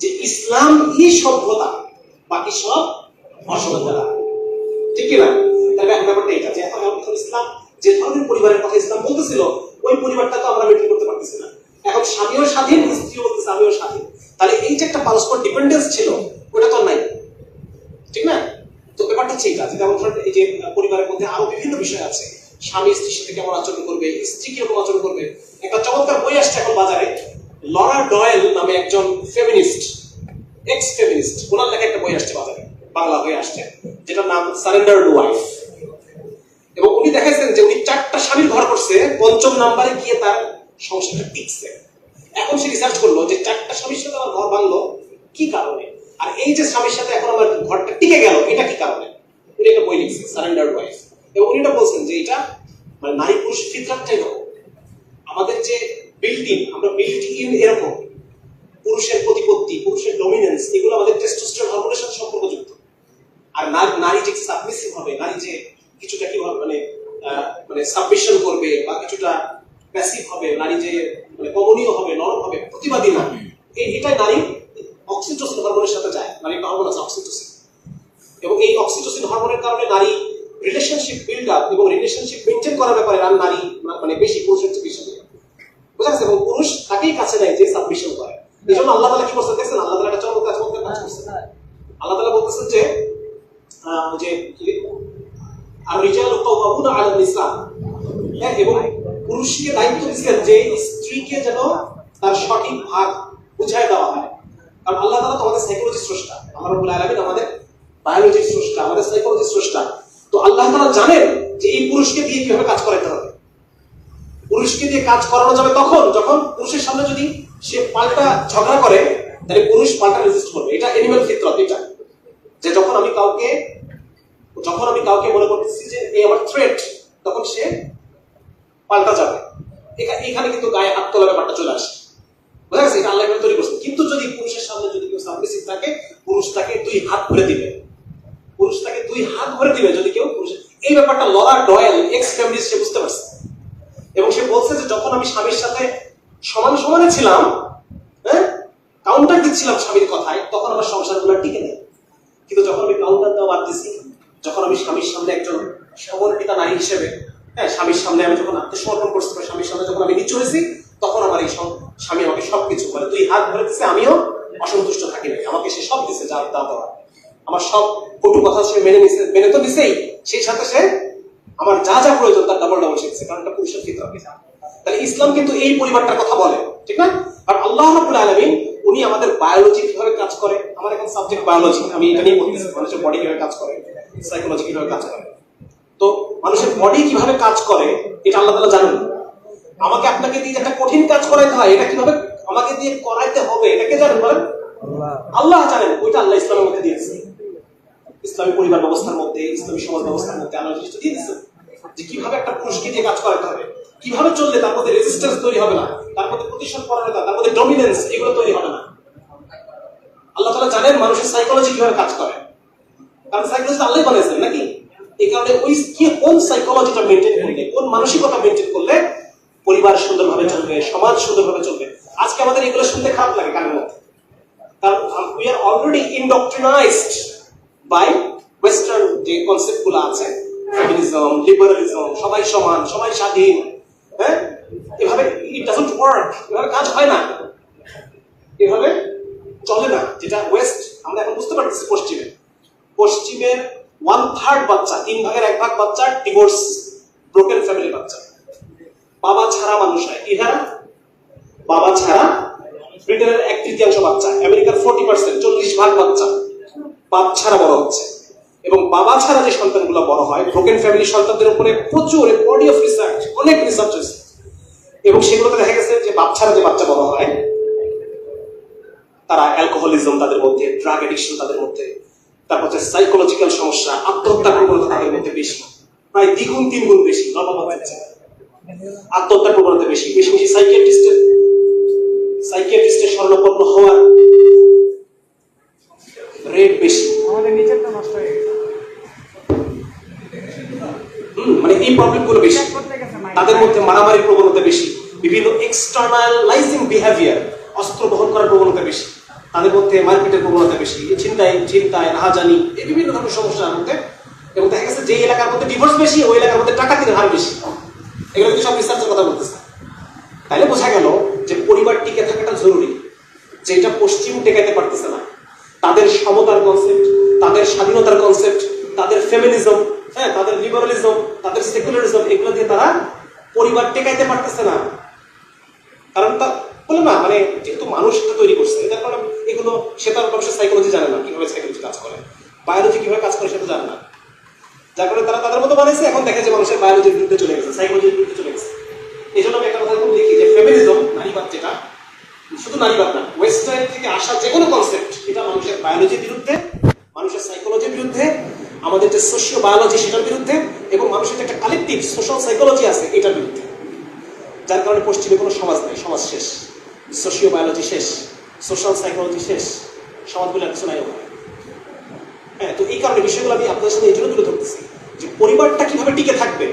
যে ইসলাম ই সভ্যতা, বাকি সব অসভ্যতা, ঠিক কি না? তাহলে এখন ব্যাপারটা এটা যে এখন ইসলাম যে ধরনের পরিবারের কথা ইসলাম বলতেছিল, ওই পরিবারটা তো আমরা মেনটেন করতে পারতেছি না। এখন স্বামীও স্বাধীন, স্ত্রীও বলতেছে আমিও স্বাধীন। তাহলে এই যে একটা পারস্পরিক ডিপেন্ডেন্স ছিল, ওটা তো নাই, ঠিক না? তো ব্যাপারটা হচ্ছে এটা, যেমন ধরেন এই যে পরিবারের মধ্যে আরো বিভিন্ন বিষয় আছে, স্বামী স্ত্রীর সাথে কেমন আচরণ করবে, স্ত্রী কিরকম আচরণ করবে। একটা চমৎকার বই আসছে এখন বাজারে, লরা ডয়েল নামে একজন ফেমিনিস্ট, এক্স ফেমিনিস্ট, ওনার লেখা একটা বই আসছে বাজারে, বাংলা বই আসছে, যেটার নাম সারেন্ডারড ওয়াইফ। এবং উনি দেখাইছেন যে উনি 4টা স্বামীর ঘর করছে, 5ম নাম্বারে গিয়ে তার সংসারটা টিকছে। এখন সে রিসার্চ করলো যে 4টা স্বামীর সাথে আমার ঘর ভাঙলো কি কারণে, আর এই যে স্বামীর সাথে এখন আমার ঘরটা টিকে গেল এটা কি কারণে। উনি একটা বই লিখছে সারেন্ডারড ওয়াইফ, এবং উনি এটা বলছেন যে এটা মানে নারী পুরুষ ফিতরাতটাই এরকম। আমাদের যে বিল্ডিং, আমরা বিল্ট ইন এরকম, পুরুষের প্রতিপত্তি, পুরুষের ডমিনেন্স, এগুলো আমাদের টেস্টোস্টেরন হরমোনের সাথে সম্পর্কযুক্ত। আর নারী যে সাবমিসিভ হবে, নারী যে কিছুটা কি হবে মানে সাবমিশন করবে বা কিছুটা প্যাসিভ হবে, নারী যে মানে কমনীয় হবে, নরম হবে, প্রতিবাদী না, এটাই নারী অক্সিটোসিন হরমোনের সাথে যায়। নারী একটা হরমোন আছে অক্সিটোসিন, এবং এই অক্সিটোসিন হরমোনের কারণে নারী রিলেশনশিপ বিল্ড আপ এবং রিলেশনশিপ মেইনটেইন করার ব্যাপারে নারী মানে বেশি পুরুষের চেয়ে বেশি, বুঝা গেছে? এবং পুরুষ তাকেই কাছে নেয় যে সাবমিশন করে। এই জন্য আল্লাহ তাআলা কি করছেন দেখছেন, আল্লাহ তাআলা একটা চমৎকার কাজ করছেন। আল্লাহ তাআলা বলতেছেন যে আর রিজালু কাওয়ামুনা আলা নিসা, এবং পুরুষকে দায়িত্ব দিয়েছেন যে স্ত্রীকে যেন তার সঠিক ভাগ বুঝায় দেওয়া হয়। কারণ আল্লাহ তাআলা তো আমাদের সাইকোলজি স্রষ্টা, আমার রব্বুল আলামিন আমাদের বায়োলজি স্রষ্টা, আমাদের সাইকোলজি স্রষ্টা। তো আল্লাহ তাআলা জানেন যে এই পুরুষকে দিয়ে কিভাবে কাজ করাতে হবে। পুরুষকে দিয়ে কাজ করানো যাবে তখন যখন পুরুষের সামনে যদি সে পাল্টা ঝগড়া করে, তাহলে পুরুষ পাল্টা রেজিস্ট করবে। এটা অ্যানিমাল ফিতরত, এটা যে যখন আমি কাউকে মনে করতেছি যে এই আমার থ্রেট, তখন সে পাল্টা যাবে। এখানে কিন্তু গায়ে হাত তোলা ব্যাপারটা চলে আসে, বুঝা গেছে? এটা আল্লাহ তৈরি করছে। কিন্তু যদি পুরুষের সামনে যদি কেউ সাবমিসিভ থাকে, পুরুষ তাকে 2 হাত ভরে দিবে, পুরুষ তাকে 2 হাত ভরে দিবে যদি কেউ পুরুষ। এই ব্যাপারটা লরা ডয়েল এক্স ফেমিনিস্ট সে বুঝতে পারছে, এবং সে বলছে যে যখন আমি স্বামীর সাথে সমানে ছিলাম, হ্যাঁ, কাউন্টার দিচ্ছিলাম স্বামীর কথায়, তখন আমার সংসারগুলো টিকে নেই। কিন্তু যখন আমি কাউন্টার দেওয়া বাদ দিচ্ছি, যখন আমি স্বামীর সামনে একজন সমর্পিতা নারী হিসেবে, হ্যাঁ, স্বামীর সামনে আমি যখন আত্মসমর্পণ করছি, স্বামীর সামনে যখন আমি নিচু হয়েছি, তখন আমার এই স্বামী আমাকে সবকিছু বলে 2 হাত ধরে দিচ্ছে, আমিও অসন্তুষ্ট থাকি নাই, আমাকে সে সব দিচ্ছে, যা দেওয়া, আমার সব কটু কথা সে মেনে তো দিছেই, সেই সাথে সে আমার যা যা প্রয়োজন তার ডাবল শিখছে, কারণ এটা পুরুষের ফিতরা। তাহলে ইসলাম কিন্তু এই পরিবারটার কথা বলে, ঠিক না? আর আল্লাহ রাব্বুল আলামিন উনি আমাদের বায়োলজি কিভাবে কাজ করে, আমার এখন সাবজেক্ট বায়োলজি, আমি এটা নিয়ে পড়তেছি, মানুষের বডি কিভাবে কাজ করে, সাইকোলজি কিভাবে কাজ করে। তো মানুষের বডি কিভাবে কাজ করে এটা আল্লাহ তাআলা জানেন। আমাকে আপনাকে দিয়ে একটা কঠিন কাজ করাইতে হয়, এটা কিভাবে আমাকে দিয়ে করাইতে হবে এটা কে জানেন বলেন? আল্লাহ জানেন। ওইটা আল্লাহ ইসলামের মধ্যে দিয়েছে, ইসলামী পরিবার ব্যবস্থার মধ্যে, ইসলামী সমাজ ব্যবস্থার মধ্যে আল্লাহ জিনিসটা দিয়ে দিয়েছে যে কিভাবে একটা পুরুষকে দিয়ে কাজ করাতে হবে, কিভাবে চললে তার মধ্যে রেজিস্ট্যান্স তৈরি হবে না, তার মধ্যে প্রতিশোধ পরায়ণতা, তার মধ্যে ডমিনেন্স, এগুলো তৈরি হবে না। আল্লাহ তাআলা জানেন মানুষের সাইকোলজি কিভাবে কাজ করে, কারণ সাইকোলজি আল্লাহ বানাইছেন নাকি? এই কারণে ওই কোন সাইকোলজিটা মেইনটেইন করলে, কোন মানসিকতা মেইনটেইন করলে পরিবার সুন্দরভাবে চলবে, সমাজ সুন্দরভাবে চলবে। আজকে আমাদের এগুলো শুনতে খারাপ লাগে কানের মধ্যে, কারণ we are already indoctrinated by western যে কনসেপ্ট গুলো আছে, ফেমিনিজম, লিবারালিজম, সবাই সমান, সবাই স্বাধীন, হ্যাঁ, এভাবে ইট ডাজন্ট ওয়ার্ক, এভাবে কাজ হয় না, এভাবে চলে না। যেটা ওয়েস্ট আমরা এখন বুঝতে পারতেছি, পশ্চিমের 1/3 বাচ্চা, 3 ভাগের 1 ভাগ বাচ্চা ডিভোর্স, ব্রোকেন ফ্যামিলি বাচ্চা, বাবা ছাড়া মানুষ হয়। এরা বাবা ছাড়া, ব্রিটেনের 1/3 বাচ্চা, আমেরিকার 40%, 40 ভাগ বাচ্চা বাপ ছাড়া বড় হচ্ছে। এবং বাবা ছাড়া যে সন্তানগুলো বড় হয়, ব্রোকেন ফ্যামিলি সন্তানদের উপরে প্রচুর বডি অফ রিসার্চ, অনেক রিসার্চ হয়েছে, এবং সেগুলোতে দেখা গেছে যে বাপ ছাড়া যে বাচ্চা বড় হয়, তারা অ্যালকোহলিজম তাদের মধ্যে, ড্রাগ এডিকশন তাদের মধ্যে, তারপর হচ্ছে সাইকোলজিক্যাল সমস্যা, আত্মহত্যার প্রবণতা তাদের মধ্যে বেশি, প্রায় 2-3 গুণ বেশি। আত্মহত্যার প্রবণতা বেশি, বেশি বেশি সাইকিয়াট্রিস্টের শরণাপন্ন হওয়ার রেট বেশি। আমাদের নিচেরটা নষ্ট হয়ে গেছে, মানে এই প্রবলেমগুলো বেশি, তাদের মধ্যে মারামারির প্রবণতা বেশি, বিভিন্ন এক্সটার্নালাইজিং বিহেভিয়ার, অস্ত্র বহন করার প্রবণতা বেশি, তাদের মধ্যে মারপিটের প্রবণতা বেশি, চিন্তায় রাহাজানি, এই বিভিন্ন ধরনের সমস্যার মধ্যে। এবং দেখা গেছে যে এলাকার মধ্যে ডিভোর্স বেশি, ওই এলাকার মধ্যে ডাকাতির হার বেশি। এগুলো কিন্তু সব রিসার্চের কথা বলতেছে। তাইলে বোঝা গেল যে পরিবার টিকে থাকাটা জরুরি, যেটা পশ্চিম টেকাইতে পারতেছে না। তাদের সমতার কনসেপ্ট, তাদের স্বাধীনতার কনসেপ্ট, তাদের ফেমিনিজম, হ্যাঁ, তাদের লিবারালিজম, তাদের সেকুলারিজম, এগুলো দিয়ে তারা পরিবার টেকাইতে পারতেছে না। কারণ তা বলে না, মানে যেহেতু মানুষটা তৈরি করছে, যার কারণে এগুলো, সে তার মানুষের সাইকোলজি জানে না, কিভাবে সাইকোলজি কাজ করে, বায়োলজি কিভাবে কাজ করে সেটা জানে না, যার কারণে তারা তাদের মতো বানাইছে। এখন দেখে যে মানুষের বায়োলজির বিরুদ্ধে চলে গেছে, সাইকোলজির বিরুদ্ধে চলে গেছে। এই জন্য আমি একটা কথা খুব দেখি যে ফেমিনিজম, নারীবাদ, যেটা শুধু নারীবাদ না, ওয়েস্টার্ন থেকে আসা যে কোনো কনসেপ্ট, এটা মানুষের বায়োলজির বিরুদ্ধে, মানুষের সাইকোলজির বিরুদ্ধে, আমাদের যে সোশিও বায়োলজি সেটার বিরুদ্ধে, এবং মানুষের যে একটা কালেকটিভ সোশ্যাল সাইকোলজি আছে এটার বিরুদ্ধে। যার কারণে পশ্চিমে কোনো সমাজ নেই, সমাজ শেষ, সোশিও বায়োলজি শেষ, সোশ্যাল সাইকোলজি শেষ, সমাজগুলো আর কিছু নাই ওখানে। হ্যাঁ, তো এই কারণে বিষয়গুলো আমি আপনাদের সাথে এই জন্য তুলে ধরতেছি যে পরিবারটা কিভাবে টিকে থাকবে।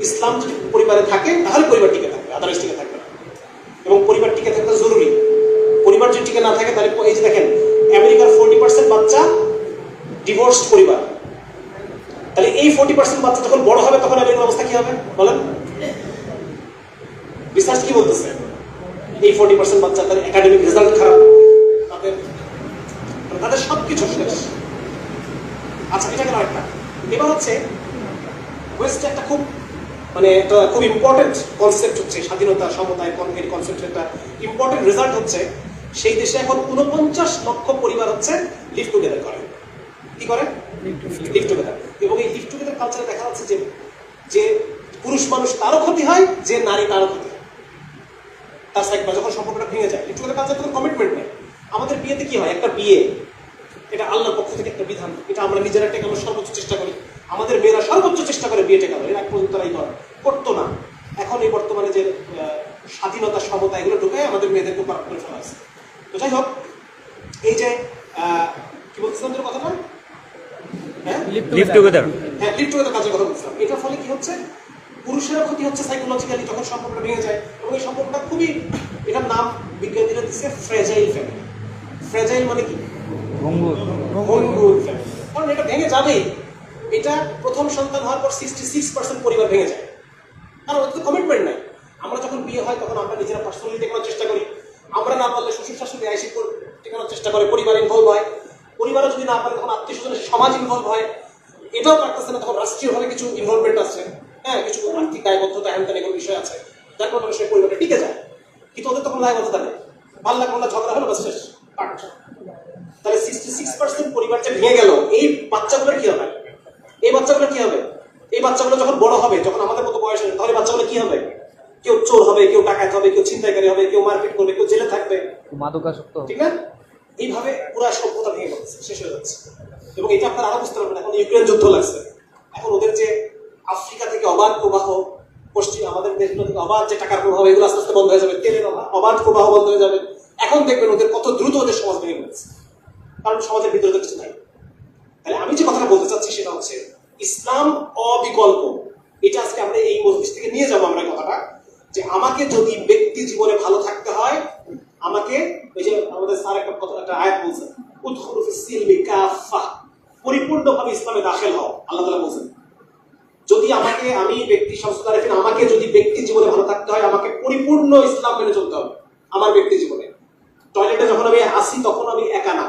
ইসলাম যদি পরিবারে থাকে তাহলে পরিবার টিকে থাকবে, আদারওয়াইজ টিকে থাকবে না। এবং পরিবার টিকে থাকা জরুরি। পরিবার যদি টিকে না থাকে তাহলে এই যে দেখেন, আমেরিকার 40% বাচ্চা ডিভোর্সড পরিবার। তাহলে এই 40% বাচ্চা যখন বড় হবে তখন আমেরিকার অবস্থা কি হবে বলেন? রিসার্চ কি বলতেছে? এই 40% বাচ্চা তাদের একাডেমিক রেজাল্ট খারাপ, তাদের সবকিছু শেষ। আচ্ছা, এটা গেল একটা। এবার হচ্ছে ওয়েস্টে একটা খুব, মানে একটা খুব ইম্পর্টেন্ট কনসেপ্ট হচ্ছে স্বাধীনতা, সমতা, এর কনসেপ্টের একটা ইম্পর্টেন্ট রেজাল্ট হচ্ছে সেই দেশে এখন 49 লক্ষ পরিবার হচ্ছে লিভ টুগেদার করে। কি করে? Live together. এবং এই লিভ টুগেদার কালচারে দেখা যাচ্ছে যে যে পুরুষ মানুষ তারও ক্ষতি হয়, যে নারী তারও ক্ষতি হয়। তার সাইড যখন সম্পর্কটা ভেঙে যায়, লিভ টুগেদার কালচার কোনো কমিটমেন্ট নেই। আমাদের বিয়েতে কি হয়? একটা বিয়ে, এটা আল্লাহর পক্ষ থেকে একটা বিধান, এটা আমরা নিজেরা টেকানোর সর্বোচ্চ চেষ্টা করি। আমাদের মেয়েরা সর্বোচ্চ চেষ্টা করে বিয়ে টেকানো, এর এক পর্যন্ত তারাই করতো না। এখন এই বর্তমানে যে স্বাধীনতা, সমতা, এগুলো ঢুকে আমাদের মেয়েদেরকে পার করে ফেলা হয়েছে। তো যাই হোক, এই যে কি বলছিলাম যে কথাটা, হ্যাঁ লিভ টুগেদার। হ্যাঁ লিভ টুগেদার কাজের কথা বলছিলাম। এটার ফলে কি হচ্ছে, পুরুষেরও ক্ষতি হচ্ছে সাইকোলজিক্যালি যখন সম্পর্কটা ভেঙে যায়, এবং এই সম্পর্কটা খুবই, এটার নাম বিজ্ঞানীরা দিচ্ছে ফ্রেজাইল ফ্যামিলি। ফ্রেজাইল মানে কি? ভঙ্গুর। ভঙ্গুর ফ্যামিলি। কারণ এটা ভেঙে যাবেই। এটা প্রথম সন্তান হওয়ার পর 66% পরিবার ভেঙে যায়, কারণ ওদের কমিটমেন্ট নাই। আমরা যখন বিয়ে হয় তখন আমরা নিজেরা পার্সোনালি টেকানোর চেষ্টা করি, আমরা না পারলে শ্বশুর শাশুড়ি আইসি টেকানোর চেষ্টা করে, পরিবার ইনভলভ হয়, পরিবারও যদি না পারে তখন আত্মীয় স্বজনের সমাজ ইনভলভ হয়, এটাও পারতেছে না তখন রাষ্ট্রীয়ভাবে কিছু ইনভলভমেন্ট আছে, হ্যাঁ কিছু আর্থিক দায়বদ্ধতা হ্যান এগুলো বিষয় আছে, যার কারণে সেই পরিবারটা টিকে যায়। কিন্তু ওদের তখন দায়বদ্ধতা নেই, ভাল লাগলো না, ঝগড়া হলো, বাস শেষ, কাট। তাহলে 66% পরিবার যে ভেঙে গেল, এই বাচ্চাগুলোর কি হবে? এই বাচ্চাগুলো কি হবে? এই বাচ্চাগুলো যখন বড় হবে, যখন আমাদের মতো বয়স হবে, তাহলে বাচ্চাগুলো কি হবে? কেউ চোর হবে, কেউ ডাকাত হবে, কেউ ছিনতাইকারী হবে, কেউ মারপিট করবে, কেউ জেলে থাকবে, মাদকাসক্ত। ঠিক না? এইভাবে পুরো সভ্যতা ভেঙে পড়ছে, শেষ হয়ে যাচ্ছে। এবং এটা আপনারা আরো বুঝতে পারবেন, এখন ইউক্রেন যুদ্ধ লাগছে, এখন ওদের যে আফ্রিকা থেকে অবাধ প্রবাহ, পশ্চিম আমাদের দেশগুলো থেকে অবাধ যে টাকার প্রবাহ, এগুলো আস্তে আস্তে বন্ধ হয়ে যাবে, তেলের অবাধ প্রবাহ বন্ধ হয়ে যাবে। এখন দেখবেন ওদের কত দ্রুত ওদের সমাজ ভেঙে পড়ছে, কারণ সমাজের ভিতরে তো কিছু নাই। তাহলে আমি যে কথাটা বলতে চাচ্ছি সেটা হচ্ছে ইসলাম অবিকল্প। এটা আজকে আমরা এই মজলিস থেকে নিয়ে যাবো আমরা কথাটা, যে আমাকে যদি ব্যক্তি জীবনে ভালো থাকতে হয়, আমাকে ওই যে আমাদের স্যার একটা কথা, একটা আয়াত বলছেন, উদখুলু ফিস সিলমি কাফা, পরিপূর্ণভাবে ইসলামে দাখিল হও, আল্লাহ তাআলা বলছেন। যদি আমাকে, আমি ব্যক্তি শামসুল আরেফিন, আমাকে যদি ব্যক্তি জীবনে ভালো থাকতে হয়, আমাকে পরিপূর্ণ ইসলাম মেনে চলতে হবে আমার ব্যক্তি জীবনে। টয়লেটে যখন আমি আসি তখন আমি একা না,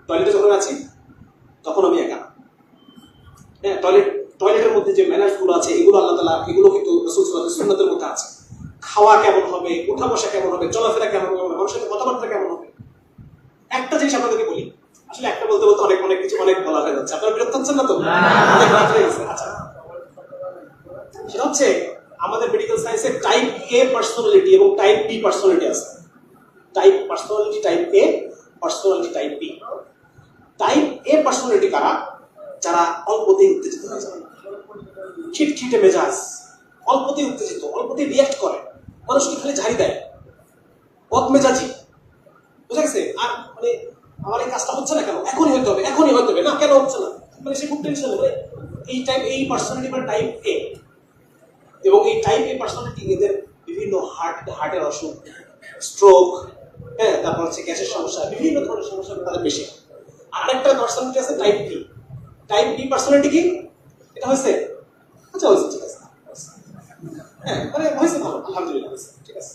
টয়লেটে যখন আছি তখন আমি একা। হ্যাঁ, টয়লেটের মধ্যে যে ম্যানার্স গুলো আছে, এগুলো আল্লাহ তাআলা, এগুলো কিন্তু রাসূল সাল্লাল্লাহু আলাইহি সুন্নাতের মধ্যে আছে। খাওয়া কেমন হবে, উঠা বসা কেমন হবে, চলাফেরা কেমন হবে, মানুষের সাথে কথাবার্তা কেমন হবে। একটা জিনিস আপনাদেরকে বলি, আসলে একটা বলতে বলতে অনেক অনেক কিছু অনেক বলা হয়ে যাচ্ছে, আপনারা বিরক্ত হচ্ছেন না তো? অনেক রাত হয়ে গেছে। আচ্ছা, সেটা হচ্ছে আমাদের মেডিকেল সায়েন্সের টাইপ এ পার্সোনালিটি এবং টাইপ বি পার্সোনালিটি আছে। Type personality type A, personality type B. Type A personality কারা? যারা অল্পতেই উত্তেজিত হয়ে যায়, খিটখিটে মেজাজ, অল্পতেই উত্তেজিত, অল্পতেই রিয়াক্ট করে, মানুষকে খালি ঝাড়ি দেয়, বদমেজাজি, বুঝা গেছে? আর মানে আমার এই কাজটা হচ্ছে না কেন, এখনই হইতে হবে, এখনই হইতে হবে, না কেন হচ্ছে না, মানে সে খুব টেনশন হবে। এই টাইপ, এই পার্সোনালিটি মানে টাইপ এ। এবং এই টাইপ এ পার্সোনালিটি এদের বিভিন্ন হার্টের অসুখ, স্ট্রোক, হ্যাঁ, তারপর হচ্ছে গ্যাসের সমস্যা, বিভিন্ন ধরনের সমস্যা তাদের বেশি। আর একটা পার্সোনালিটি আছে type B. Type B personality কি? এটা হয়েছে, আচ্ছা হয়েছে, ঠিক আছে, হ্যাঁ মানে হয়েছে, ভালো, আলহামদুলিল্লাহ হয়েছে, ঠিক আছে,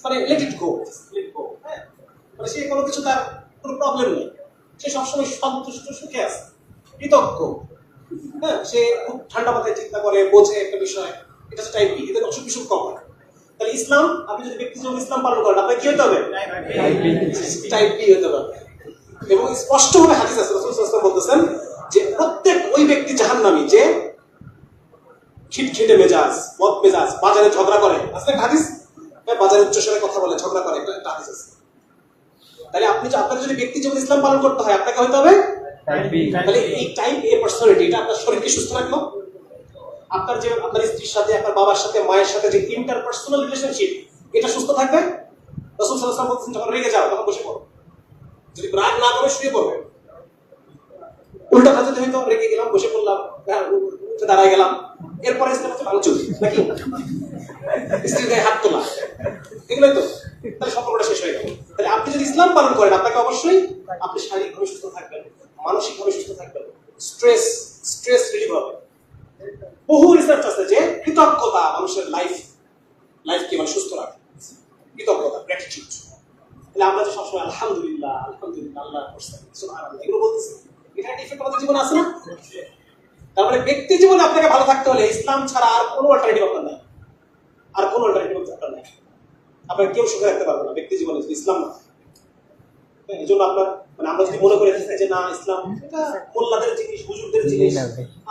মানে let it go, let go, হ্যাঁ, মানে সে কোনো কিছু, তার কোনো প্রবলেম নেই, সে সবসময় সন্তুষ্ট, সুখে আছে, কৃতজ্ঞ, হ্যাঁ, সে খুব ঠান্ডা মাথায় চিন্তা করে, বোঝে একটা বিষয়। এটা হচ্ছে টাইপ বি, এদের অসুখ বিসুখ কম হয়। তাহলে ইসলাম, আপনি যদি ব্যক্তি জীবনে ইসলাম পালন করেন, আপনার কি হতে হবে? টাইপ বি হতে হবে। এবং স্পষ্টভাবে হাদিস আছে, রাসূল সাল্লাল্লাহু আলাইহি ওয়াসাল্লাম বলতেছেন যে প্রত্যেক ওই ব্যক্তি জাহান্নামী যে খিটখিটে মেজাজ, বদ মেজাজ, বাজারে ঝগড়া করে, আছে একটা হাদিস, বাজারে উচ্চস্বরে কথা বলে, ঝগড়া করে, একটা হাদিস আছে। তাহলে আপনি, আপনাকে যদি ব্যক্তি জীবনে ইসলাম পালন করতে হয়, আপনাকে হতে হবে টাইপ বি। তাহলে এই টাইপ এ পার্সোনালিটি, এটা আপনার শরীরকে সুস্থ রাখলো, আপনার যে আপনার স্ত্রীর সাথে, আপনার বাবার সাথে, মায়ের সাথে যে ইন্টারপার্সোনাল রিলেশনশিপ, এটা সুস্থ থাকবে। রাসূল সাল্লাল্লাহু আলাইহি ওয়াসাল্লাম বলছেন যখন রেগে যাও তখন বসে পড়ো, যদি রাগ না করে শুয়ে পড়বে। উল্টা কাজ যদি হয়তো রেগে গেলাম, বসে পড়লাম, উঠে দাঁড়ায় গেলাম, এরপরে ইসলাম হচ্ছে ভালো চুল নাকি স্ত্রীর গায়ে হাত তোলা, এগুলোই তো, তাহলে সম্পর্কটা শেষ হয়ে গেল। তাহলে আপনি যদি ইসলাম পালন করেন, আপনাকে অবশ্যই আপনি শারীরিকভাবে সুস্থ থাকবেন, মানসিকভাবে সুস্থ থাকবেন, স্ট্রেস রিলিভ হবে। বহু রিসার্চ আছে যে কৃতজ্ঞতা মানুষের লাইফকে মানে সুস্থ রাখে, কৃতজ্ঞতা, গ্র্যাটিটিউড। তাহলে আমরা যে সবসময় আলহামদুলিল্লাহ, আলহামদুলিল্লাহ, আল্লাহ করছেন, সুবহানাল্লাহ, এগুলো বলতেছি, এটা ইফেক্ট আমাদের জীবনে আছে না? তার মানে ব্যক্তি জীবনে আপনাকে ভালো থাকতে হলে ইসলাম ছাড়া আর কোনো অল্টারনেটিভ আপনার নাই, আর কোনো অল্টারনেটিভ আপনার নাই। আপনার কেউ সুখে রাখতে পারবে না ব্যক্তি জীবনে যদি ইসলাম না। এই জন্য আপনার, মানে আমরা যদি মনে করে থাকি যে না ইসলাম এটা মোল্লাদের জিনিস, হুজুরদের জিনিস,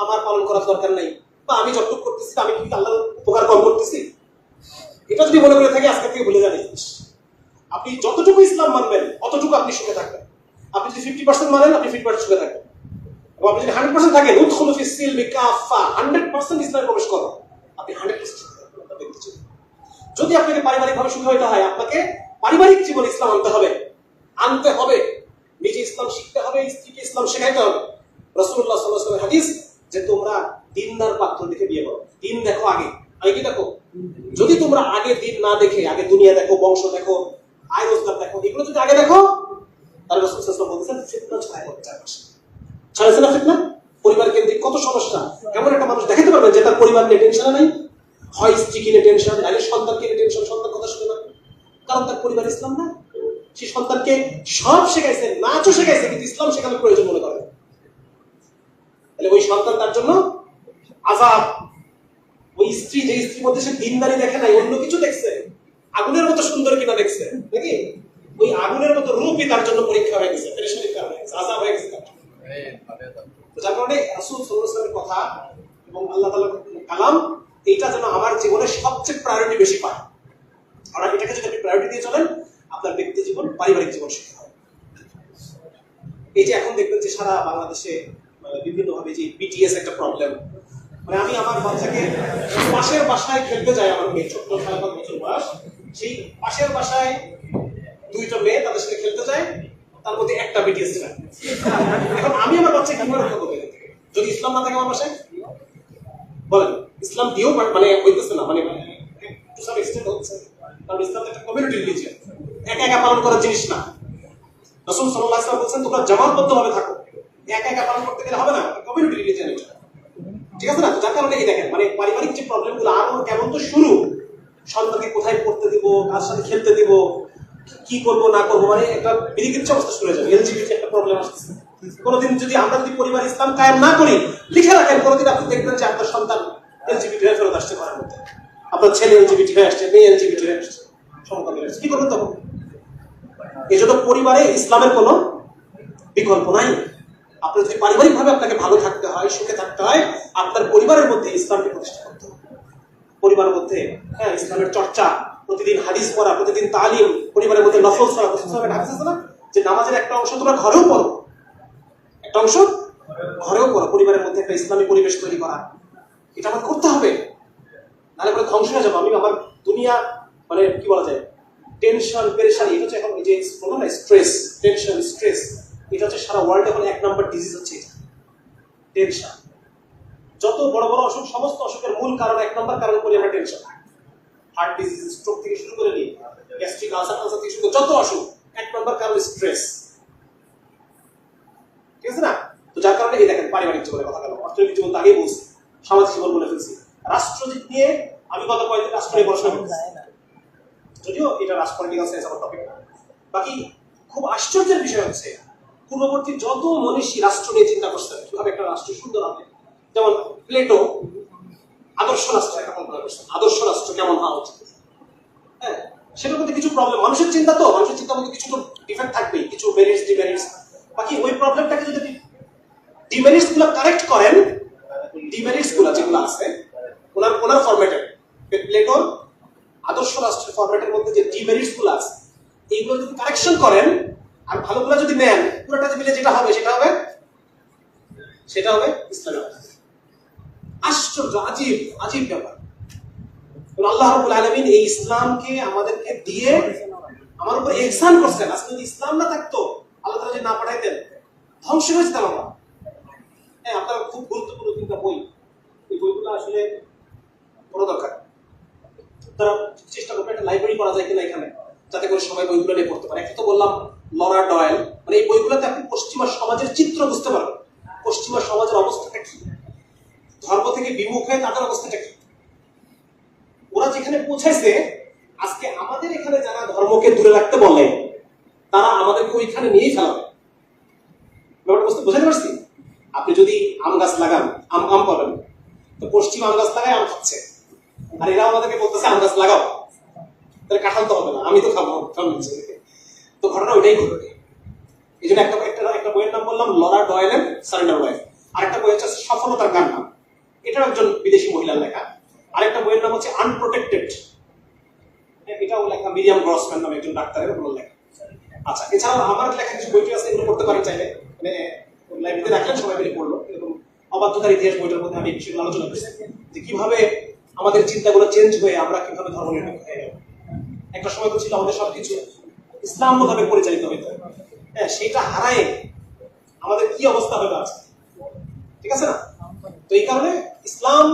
আমার পালন করার দরকার নাই, বা আমি যতটুকু করতেছি আমি কি আল্লাহর উপকার কম করতেছি, এটা যদি মনে করে থাকি আজকে থেকে ভুলে যান। আপনি যতটুকু ইসলাম মানবেন অতটুকু আপনি সুখে থাকবেন। আপনি যদি 50% মানেন, আপনি 50% সুখে থাকবেন। এবং আপনি যদি 100% থাকেন, উদখুলু ফিস সিলমি কাফা, 100% ইসলামে প্রবেশ করো, আপনি 100% সুখে থাকবেন। যদি আপনাকে পারিবারিকভাবে সুখী হতে হয়, আপনাকে পারিবারিক জীবনে ইসলাম আনতে হবে, নিজে ইসলাম শিখতে হবে, স্ত্রীকে ইসলাম শেখাইতে হবে। রাসূলুল্লাহ সাল্লাল্লাহু আলাইহি ওয়াসাল্লামের হাদিস যে তোমরা দিনদার পাত্র দেখে বিয়ে করো। দিন দেখো আগে, আগে কি দেখো? যদি তোমরা আগে দিন না দেখে আগে দুনিয়া দেখো, বংশ দেখো, আয় রোজগার দেখো, এগুলো যদি আগে দেখো, তাহলে রাসূল সাল্লাল্লাহু আলাইহি ওয়াসাল্লাম বলেছেন ফিতনা ছড়ায় পড়বে চারপাশে। ছড়াইছে না ফিতনা? পরিবার কেন্দ্রিক কত সমস্যা। এমন একটা মানুষ দেখাতে পারবেন যে তার পরিবার নিয়ে টেনশন নাই, হয় স্ত্রীকে নিয়ে টেনশন, নাহলে সন্তানকে নিয়ে টেনশন, সন্তান কথা শুনে না, কারণ তার পরিবার ইসলাম না। সেই সন্তানকে সব শেখাইছে, নাচও শেখাইছে, কিন্তু ইসলাম শেখানোর প্রয়োজন মনে করে। তাহলে ওই সন্তান তার জন্য আযাব। ওই স্ত্রী, যে স্ত্রীর মধ্যে সে দিনদারি দেখে নাই, অন্য কিছু দেখছে, আগুনের মতো সুন্দর কিনা দেখছে নাকি, ওই আগুনের মতো রূপই তার জন্য পরীক্ষা হয়ে গেছে, পেরেশানির কারণে আযাব হয়ে গেছে। যার কারণে রাসূল সাল্লাল্লাহু আলাইহি ওয়াসাল্লামের কথা এবং আল্লাহ তাআলার কালাম, এইটা যেন আমার জীবনে সবচেয়ে প্রায়োরিটি বেশি পায়। আর এটাকে যদি আপনি প্রায়োরিটি দিয়ে চলেন, আপনার ব্যক্তি জীবন, পারিবারিক জীবন সুখী হবে। এই যে এখন দেখবেন যে সারা বাংলাদেশে বিভিন্নভাবে যে বিটিএস একটা প্রবলেম, মানে আমি আমার বাচ্চাকে পাশের বাসায় খেলতে যাই, আমার মেয়ে ছোট্ট 5 বছর বয়স, সেই পাশের বাসায় দুইটা মেয়ে তাদের সাথে খেলতে যায়, তার মধ্যে একটা বিটিএস যায়। এখন আমি আমার বাচ্চা কিভাবে রক্ষা করবো যদি ইসলাম না থাকে আমার বাসায়? বলেন, ইসলাম দিয়েও মানে হইতেছে না, মানে টু সাম এক্সটেন্ট হচ্ছে, কারণ ইসলাম একটা কমিউনিটি রিলিজিয়ন, একা একা পালন করার জিনিস না। রাসূল সাল্লাল্লাহু আলাইহি ওয়াসাল্লাম বলেছেন তোমরা জামাতবদ্ধভাবে থাকো, একা একা পালন করতে গেলে হবে না, কমিউনিটি রিলিজিয়ন এটা, ঠিক আছে না? যার কারণে এই দেখেন, মানে পারিবারিক যে প্রবলেমগুলো আর কেমন তো শুরু, সন্তানকে কোথায় পড়তে দিব, কার সাথে খেলতে দিব, কি করবো না করবো, মানে একটা বিরিকিচ্ছ অবস্থা শুরু হয়ে যাবে। এলজিবিটি একটা প্রবলেম আসছে। কোনোদিন যদি আমরা যদি পরিবার ইসলাম কায়েম না করি, লিখে রাখেন, কোনোদিন আপনি দেখবেন যে আপনার সন্তান এলজিবিটি হয়ে ফেরত আসছে ঘরের মধ্যে, আপনার ছেলে এলজিবিটি হয়ে আসছে, মেয়ে এলজিবিটি হয়ে আসছে, সমকামী হয়ে আসছে, কি করবেন তখন? এই জন্য পরিবারে ইসলামের কোনো বিকল্প নাই। আপনার যদি পারিবারিক ভাবে আপনাকে ভালো থাকতে হয়, সুখে থাকতে হয়, আপনার পরিবারের মধ্যে ইসলামকে প্রতিষ্ঠা করতে হবে। পরিবারের মধ্যে ইসলামের চর্চা, প্রতিদিন হাদিস পড়া, প্রতিদিন তালিম, পরিবারের মধ্যে নফল পড়া, হাদিস আছে না যে নামাজের একটা অংশ তোমরা ঘরেও পড়ো, একটা অংশ ঘরেও পড়ো, পরিবারের মধ্যে একটা ইসলামী পরিবেশ তৈরি করা, এটা আমাদের করতে হবে, নাহলে পরে ধ্বংস হয়ে যাবো। আমি আমার দুনিয়া, মানে কি বলা যায়, টেনশন, পেরেশানি, এটা হচ্ছে এখন এই যে স্ট্রেস, টেনশন, স্ট্রেস, এটা হচ্ছে সারা ওয়ার্ল্ডে এখন 1 নম্বর ডিজিজ হচ্ছে এটা, টেনশন। যত বড় বড় অসুখ, সমস্ত অসুখের মূল কারণ, 1 নম্বর কারণ করি আমরা টেনশন। হার্ট ডিজিজ, স্ট্রোক থেকে শুরু করে নিয়ে গ্যাস্ট্রিক আলসার থেকে শুরু করে যত অসুখ, 1 নম্বর কারণ স্ট্রেস, ঠিক আছে না? তো যার কারণে এই দেখেন পারিবারিক জীবনের কথা গেল, অর্থনৈতিক জীবন তো আগেই বলছি, সামাজিক জীবন বলে ফেলছি, রাষ্ট্রদিক নিয়ে আমি গত কয়েকদিন রাষ্ট্র নিয়ে পড়াশোনা করছি, যদিও এটা রাষ্ট্র পলিটিক্যাল সায়েন্স আমার টপিক না। বাকি খুব আশ্চর্যের বিষয় হচ্ছে পূর্ববর্তী যত মনীষী রাষ্ট্র নিয়ে চিন্তা করছেন, কিভাবে একটা রাষ্ট্র সুন্দর হবে, যেমন প্লেটো আদর্শ রাষ্ট্র একটা কল্পনা করছেন, আদর্শ রাষ্ট্র কেমন হওয়া উচিত, হ্যাঁ, সেটার মধ্যে কিছু প্রবলেম, মানুষের চিন্তা তো, মানুষের চিন্তার মধ্যে কিছু তো ডিফেক্ট থাকবেই, কিছু মেরিটস, ডিমেরিটস। বাকি ওই প্রবলেমটাকে যদি ডিমেরিটস গুলো কারেক্ট করেন, ডিমেরিটস গুলো যেগুলো আছে ওনার ফরম্যাটে, প্লেটোর আদর্শ রাষ্ট্রের ফরম্যাটের মধ্যে যে ডিমেরিটস গুলো আছে, এইগুলো যদি কারেকশন করেন আর ভালোগুলো যদি নেন, পুরোটা মিলে যেটা হবে সেটা হবে ইসলাম। আশ্চর্য, আজীব আজীব ব্যাপার। আল্লাহ রাব্বুল আলামিন এই ইসলামকে আমাদেরকে দিয়ে আমার উপর ইহসান করছেন। আজকে যদি ইসলাম না থাকতো, আল্লাহ তাআলা যদি না পাঠাইতেন, ধ্বংস হয়ে যেতাম আমরা। হ্যাঁ, আপনারা খুব গুরুত্বপূর্ণ 3টা বই, এই বইগুলো আসলে বড় দরকার। তারা চেষ্টা করবে একটা লাইব্রেরি করা যায় কিনা এখানে, যাতে করে সবাই বইগুলো নিয়ে পড়তে পারে। একটা তো বললাম লরা ডয়েল, মানে এই বইগুলোতে আপনি পশ্চিমা সমাজের চিত্র বুঝতে পারবেন, পশ্চিমা সমাজের অবস্থাটা কি, ধর্ম থেকে বিমুখ হয়ে তাদের অবস্থাটা কি, ওরা যেখানে পৌঁছাইছে। আজকে আমাদের এখানে যারা ধর্মকে দূরে রাখতে বলে, তারা আমাদেরকে ওইখানে নিয়েই ফেলাবে। ব্যাপারটা বুঝতে পারছি? আপনি যদি আম গাছ লাগান, আম পাবেন, তো পশ্চিম আম গাছ লাগায় আম খাচ্ছে, আর এরা আমাদেরকে বলতেছে আম গাছ লাগাও, তাহলে কাঁঠাল তো হবে না, আমি তো খাবো। তো ঘটনা ওইটাই ঘটবে। এই জন্য একটা বইয়ের নাম বললাম লরা ডয়েলের সারেন্ডার ওয়াইফ, আরেকটা বই হচ্ছে সফলতার গান নাম, এটাও একজন বিদেশি মহিলার লেখা। আরেকটা বইয়ের নাম হচ্ছে আনপ্রোটেক্টেড, এটাও লেখা মিরিয়াম গ্রসম্যান নামে একজন ডাক্তারের লেখা। আচ্ছা, এছাড়াও আমার লেখা কিছু বই আছে, এগুলো পড়তে পারেন চাইলে, মানে লাইব্রেরিতে রাখলেন, সবাই মিলে পড়লো। এরকম অবাধ্যতার ইতিহাস বইটার মধ্যে আমি বিষয়গুলো আলোচনা করছি, যে কিভাবে আমাদের চিন্তাগুলো চেঞ্জ হয়ে আমরা কিভাবে ধর্ম নিরপেক্ষ হয়ে গেল। একটা সময় তো ছিল আমাদের সবকিছু ইসলাম মোতাবেক পরিচালিত হইতো, হ্যাঁ, সেটা হারায় আমাদের কি অবস্থা হলো আজকে। ঠিক আছে না? তো এই কারণে ইসলাম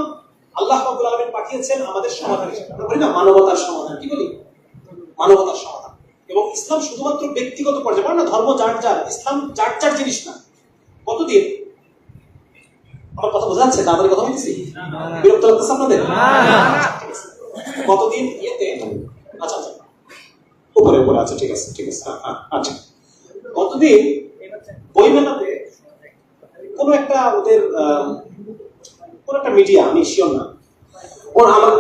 আল্লাহ রাব্বুল আলামিন পাঠিয়েছেন আমাদের সমাধান হিসেবে। আমরা বলি না মানবতার সমাধান, কি বলি? মানবতার সমাধান। এবং ইসলাম শুধুমাত্র ব্যক্তিগত পর্যায়ে, বলে না ধর্ম যার যার, ইসলাম যার যার জিনিস না। কতদিন আমার কথা বোঝা যাচ্ছে? তাড়াতাড়ি কথা বলতেছি, বিরক্ত লাগতেছে আপনাদের? কতদিন ইয়েতে, আচ্ছা আচ্ছা উপরে উপরে, আচ্ছা ঠিক আছে ঠিক আছে, আচ্ছা কতদিন বইমেলাতে কোন একটা ওদের কোন একটা মিডিয়া, আমি শিওর না, ওর আমার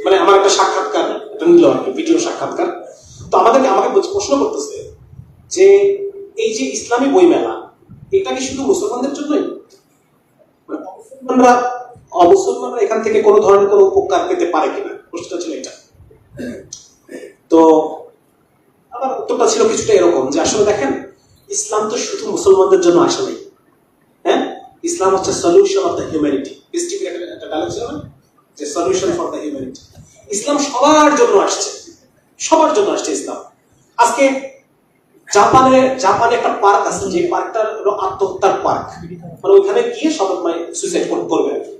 মানে আমার একটা সাক্ষাৎকার এটা নিল আর কি, ভিডিও সাক্ষাৎকার। তো আমাকে প্রশ্ন করতেছে যে এই যে ইসলামী বইমেলা, এটা কি শুধু মুসলমানদের জন্যই? অমুসলমানরা এখান থেকে কোন ধরনের কোন উপকার পেতে পারে কিনা, প্রশ্নটা ছিল এটা। তো আমার উত্তরটা ছিল কিছুটা এরকম যে আসলে দেখেন, ইসলাম তো শুধু মুসলমানদের জন্য আসে নাই। হ্যাঁ, ইসলাম হচ্ছে সলিউশন অফ দ্য হিউম্যানিটি। একটা ডায়লগ ছিল না যে সলিউশন ফর দ্য হিউম্যানিটি। ইসলাম সবার জন্য আসছে, সবার জন্য আসছে ইসলাম। আজকে জাপানে একটা পার্ক আছে, যে পার্কটা হলো আত্মহত্যার পার্ক, মানে ওইখানে গিয়ে সবাই মানে সুইসাইড করবে আর কি।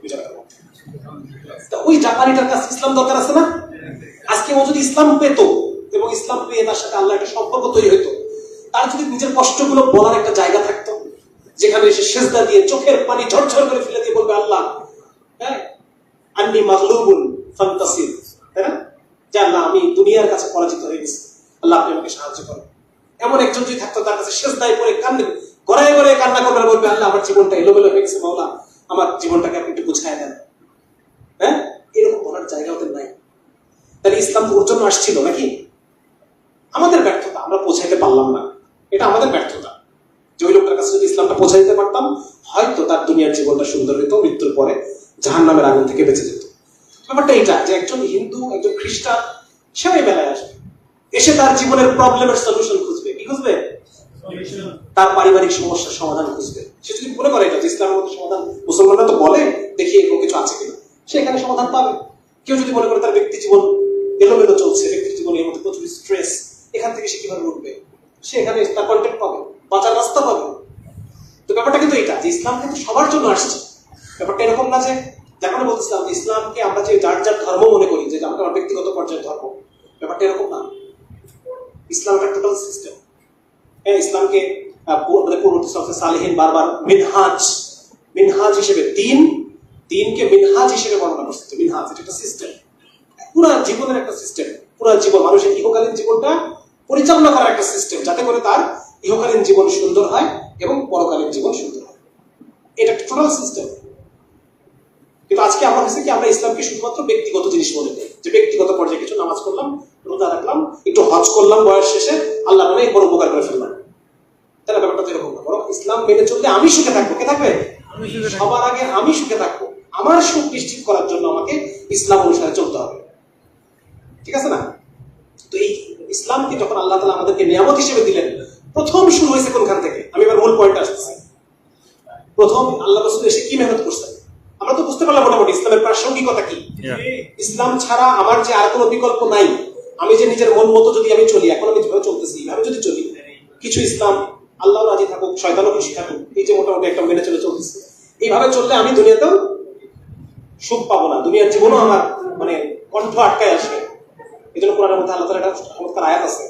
ওই জাপানিটার কাছে ইসলাম দরকার আছে না? আজকে ও যদি ইসলাম পেত এবং ইসলাম পেয়ে তার সাথে আল্লাহ একটা সম্পর্ক তৈরি হইতো, তার যদি নিজের কষ্টগুলো বলার একটা জায়গা থাকতো, যেখানে সে সেজদা দিয়ে চোখের পানি ঝরঝর করে ফেলে দিয়ে বলবে আল্লাহ, হ্যাঁ আন্নি মাগলুবুন ফান্তাসির, তাই না? যে আল্লাহ আমি দুনিয়ার কাছে পরাজিত হয়ে গেছি, আল্লাহ আপনি আমাকে সাহায্য করেন। এমন একজন যদি থাকতো তার কাছে সেজদায় পড়ে কান্দে গড়ায় গড়ায় কান্না করবে আর বলবে আল্লাহ আমার জীবনটা এলোমেলো হয়ে গেছে, মাওলা আমার জীবনটাকে আপনি একটু গুছায় দেন। হ্যাঁ, এরকম বলার জায়গা ওদের নাই। তাহলে ইসলাম ওর জন্য আসছিল নাকি? আমাদের ব্যর্থতা, আমরা পৌঁছাইতে পারলাম না, এটা আমাদের ব্যর্থতা। যে ওই লোকটার কাছে যদি ইসলামটা পৌঁছে দিতে পারতাম, হয়তো তার দুনিয়ার জীবনটা সুন্দর হইতো, মৃত্যুর পরে জাহান্নামের আগুন থেকে বেঁচে যেত। ব্যাপারটা এটা যে একজন হিন্দু, একজন খ্রিস্টান, সে ওই বেলায় আসবে, এসে তার জীবনের প্রবলেমের সলিউশন খুঁজবে। কি খুঁজবে? তার পারিবারিক সমস্যার সমাধান খুঁজবে। সে যদি মনে করে এটা যে ইসলামের মধ্যে সমাধান, মুসলমানরা তো বলে, দেখি এরকম কিছু আছে কিনা, সে এখানে সমাধান পাবে। কেউ যদি মনে করে তার ব্যক্তি জীবন এলোমেলো চলছে, ব্যক্তি জীবনে এর মধ্যে প্রচুর স্ট্রেস, এখান থেকে সে কিভাবে উঠবে, সে এখানে তার কন্টেন্ট পাবে, বাঁচার রাস্তা পাবে। তো ব্যাপারটা কিন্তু এটা যে ইসলাম কিন্তু সবার জন্য আসছে। ব্যাপারটা এরকম না যে যখন বলতেছিলাম যে ইসলামকে আমরা যে যার যার ধর্ম মনে করি, যে আমার ব্যক্তিগত পর্যায়ের ধর্ম, ব্যাপারটা এরকম না। ইসলাম একটা টোটাল সিস্টেম। হ্যাঁ, ইসলামকে পূর্ববর্তী সালেহীন বারবার মিনহাজ হিসেবে দিনকে মিনহাজ হিসেবে বর্ণনা করছে। মিনহাজ এটা একটা সিস্টেম, পুরো জীবনের একটা সিস্টেম, পুরো জীবন মানুষের ইহকালীন জীবনটা পরিচালনা করার একটা সিস্টেম, যাতে করে তার ইহকালীন জীবন সুন্দর হয় এবং পরকালীন জীবন সুন্দর হয়। এটা একটা টোটাল সিস্টেম। কিন্তু আজকে আমরা হচ্ছে কি, আমরা ইসলামকে শুধুমাত্র ব্যক্তিগত জিনিস মনে করি, যে ব্যক্তিগত পর্যায়ে কিছু নামাজ করলাম, রোজা রাখলাম, একটু হজ করলাম, বয়স শেষে আল্লাহ অনেক বড় উপকার করে ফেললাম। তাহলে ব্যাপারটা তো এরকম না। বরং ইসলাম মেনে চললে আমি সুখে থাকবো। কে থাকবে? সবার আগে আমি সুখে থাকবো। আমার সুখ নিশ্চিত করার জন্য আমাকে ইসলাম অনুসারে চলতে হবে। ঠিক আছে না? তো এই ইসলামকে যখন আল্লাহ তাআলা আমাদেরকে নিয়ামত হিসেবে দিলেন, প্রথম শুরু হয়েছে কোনখান থেকে? আমি এবার মূল পয়েন্ট আসতেছি। প্রথম আল্লাহ রাসূল এসে কি মেহনত করছেন আমরা তো বুঝতে পারলাম মোটামুটি ইসলামের প্রাসঙ্গিকতা কি। ইসলাম ছাড়া আমার যে আর কোনো বিকল্প নাই, আমি যে নিজের মন মতো যদি আমি চলি, এখন আমি যেভাবে চলতেছি এইভাবে যদি চলি, কিছু ইসলাম আল্লাহ রাজি থাকুক, শয়তানও খুশি থাকুক, এই যে মোটামুটি একটা মেনে চলতেছে, এইভাবে চললে আমি দুনিয়াতেও সুখ পাবো না, দুনিয়ার জীবনও আমার মানে কণ্ঠ আটকায় আসবে। এই জন্য কোরআনের মধ্যে আল্লাহ তাআলা একটা চমৎকার আয়াত আছে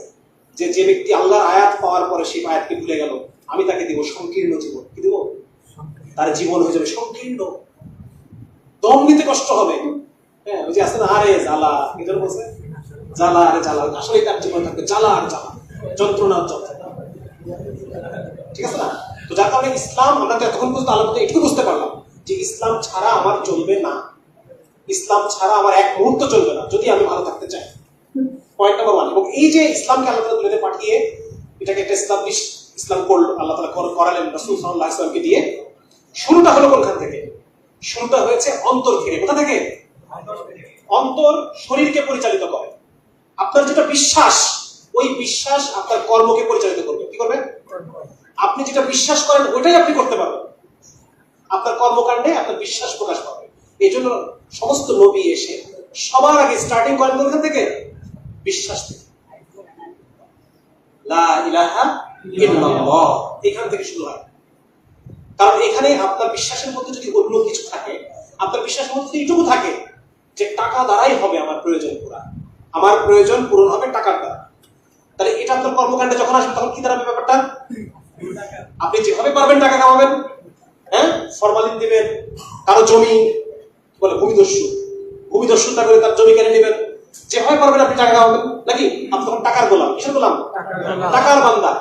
যে যে ব্যক্তি আল্লাহর আয়াত পাওয়ার পরে সেই আয়াতকে ভুলে গেল, আমি তাকে দিব সংকীর্ণ জীবন। কি দিব? তার জীবন হয়ে যাবে সংকীর্ণ, দম নিতে কষ্ট হবে। হ্যাঁ, ওই যে আছে না, আরে জ্বালা, কি যেন বলছে, জ্বালা আরে জ্বালা, আসলে তার জীবন থাকবে জ্বালা আর জ্বালা, যন্ত্রণা আর যন্ত্রণা। ঠিক আছে না? তো যার কারণে ইসলাম, আমরা তো এতক্ষণ পর্যন্ত আলোচনা একটু বুঝতে পারলাম যে ইসলাম ছাড়া আমার চলবে না, ইসলাম ছাড়া আমার এক মুহূর্ত চলবে না যদি আমি ভালো থাকতে চাই। Point number 1। এবং এই যে ইসলামকে আল্লাহ তাআলা দুনিয়াতে পাঠিয়ে এটাকে একটা ইসলাম করলো, আল্লাহ তাআলা করালেন রাসূল সাল্লাল্লাহু আলাইহি ওয়াসাল্লামকে দিয়ে। শুরুটা হলো কোনখান থেকে? শুরুটা হয়েছে অন্তর থেকে। কোথা থেকে? অন্তর শরীরকে পরিচালিত করে। আপনার যেটা বিশ্বাস, ওই বিশ্বাস আপনার কর্মকে পরিচালিত করবে। কি করবে? আপনি যেটা বিশ্বাস করেন ওইটাই আপনি করতে পারবেন। আপনার কর্মকাণ্ডে আপনার বিশ্বাস প্রকাশ পাবে। এই জন্য সমস্ত নবী এসে সবার আগে স্টার্টিং করেন কোথা থেকে? বিশ্বাস থেকে। লা ইলাহা ইল্লাল্লাহ, এখান থেকে শুরু হয়। কারণ এখানে আপনার বিশ্বাসের মধ্যে যদি অন্য কিছু থাকে, আপনার বিশ্বাসের মধ্যে এইটুকু থাকে যে টাকা দ্বারাই হবে আমার প্রয়োজন পূরণ, আমার প্রয়োজন পূরণ হবে টাকার দ্বারা, তাহলে এটা আপনার কর্মকাণ্ডে যখন আসবে তখন কি দাঁড়াবে ব্যাপারটা? আপনি যেভাবে পারবেন টাকা কামাবেন, হ্যাঁ, ফরমালিন দিবেন, কারো জমি বলে ভূমিদস্যুতা করে তার জমি কেড়ে নেবেন, যেভাবে পারবেন আপনি টাকা কামাবেন, নাকি? আপনি তখন টাকার গোলাম। কিসের গোলাম? টাকার বান্দা।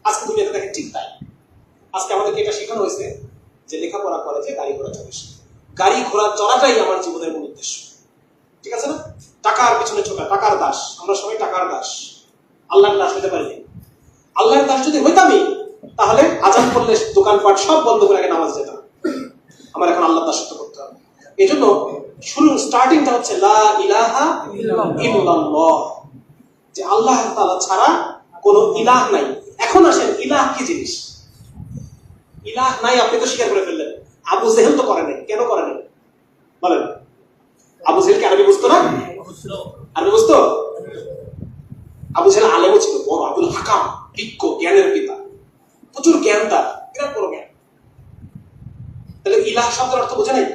আজকে দুনিয়াতে দেখেন ঠিক তাই। আজকে আমাদেরকে এটা শেখানো হয়েছে যে লেখাপড়া করে যে গাড়ি ঘোড়া চড়িস, গাড়ি ঘোড়া চড়াটাই আমার জীবনের মূল উদ্দেশ্য, ঠিক আছে না? টাকার পিছনে ছোটা, টাকার দাস। আমরা সবাই টাকার দাস, আল্লাহর দাস হতে পারি। আল্লাহর দাস যদি হইতামই তাহলে আজান করলে দোকানপাট সব বন্ধ করে আগে নামাজ যেতাম। আমার এখন আল্লাহর দাসত্ব করতে হবে। এই জন্য স্টার্টিংটা হচ্ছে লা ইলাহা ইল্লাল্লাহ, যে আল্লাহ তাআলা ছাড়া কোনো ইলাহ নাই। এখন আসেন, ইলাহ কি জিনিস? ইলাহ নাই আপনি তো স্বীকার করে ফেললেন। আবু জেহেল তো করে নাই, কেন করে নাই বলেন? আবু জেহেলকে আরবি বুঝতো না? আরবি বুঝতো? আবু জেহেল আলেমও ছিল, বড় আব্দুল হাকাম, বিজ্ঞ, জ্ঞানের পিতা, প্রচুর জ্ঞান, তার বিরাট বড় জ্ঞান। তাহলে ইলাহ শব্দের অর্থ বোঝে নাই?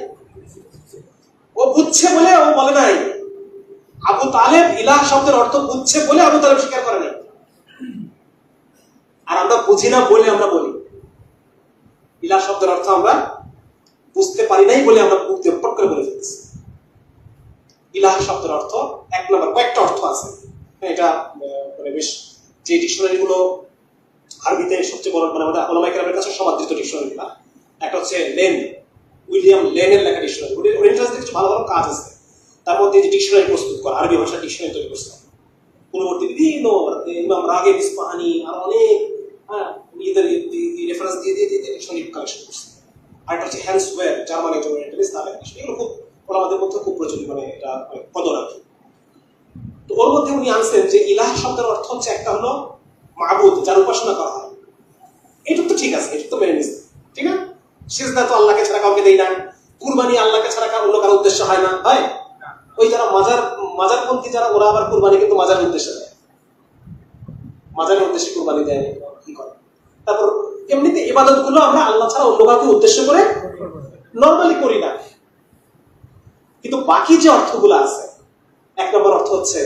ও বুঝছে বলে ও বলে নাই। আবু তালেব ইলাহ শব্দের অর্থ বুঝছে বলে আবু তালেব স্বীকার করে নাই। আর আমরা বুঝি না বলে আমরা বলি। ইলাহ শব্দের অর্থ আমরা বুঝতে পারি নাই বলে আমরা মুখ দিয়ে পট করে বলে ফেলছি। ইলাহ শব্দের অর্থ এক নম্বর, কয়েকটা অর্থ আছে, এটা মানে বেশ যে ডিকশনারি গুলো আরবিতে সবচেয়ে বড়, মানে আমাদের ওলামায়ে কেরামের কাছে সমাদৃত ডিকশনারি গুলা, একটা হচ্ছে উইলিয়াম লেনের লেখা ডিকশনারি। ওরিয়েন্টালসদের কিছু ভালো ভালো কাজ আছে, তার মধ্যে যে ডিকশনারি প্রস্তুত করা, আরবি ভাষার ডিকশনারি তৈরি করছে পূর্ববর্তী বিভিন্ন ইমাম রাগিব ইসফাহানি আর অনেক নিজেদের রেফারেন্স দিয়ে দিয়ে ডিকশনারি কালেকশন করছে। আরেকটা হচ্ছে হ্যান্স ওয়ের, জার্মান একজন ওরিয়েন্টালিস্ট, তার লেখা ডিকশনারি। এগুলো খুব ওলামাদের মধ্যে খুব প্রচলিত, মানে এটা কদর আর কি। তো ওর মধ্যে উনি আনছেন যে ইলাহ শব্দের অর্থ হচ্ছে একটা হলো মাবুদ, যার উপাসনা করা হয়। এটুক তো ঠিক আছে, এটুক তো মেনে নিচ্ছে, ঠিক না? সিজদা তো আল্লাহকে ছাড়া কাউকে দেই না, কুরবানি আল্লাহকে ছাড়া কারো অন্য কারো উদ্দেশ্য হয় না, হয়? ওই যারা মাজারপন্থী যারা, ওরা আবার কুরবানি কিন্তু মাজারের উদ্দেশ্যে দেয়, মাজারের উদ্দেশ্যে কুরবানি দেয়, কি করে। তারপর এমনিতে ইবাদত গুলো আমরা আল্লাহ ছাড়া অন্য কাউকে উদ্দেশ্য করে নর্মালি করি না। কিন্তু বাকি যে অর্থগুলো আছে, এক নম্বর অর্থ হচ্ছে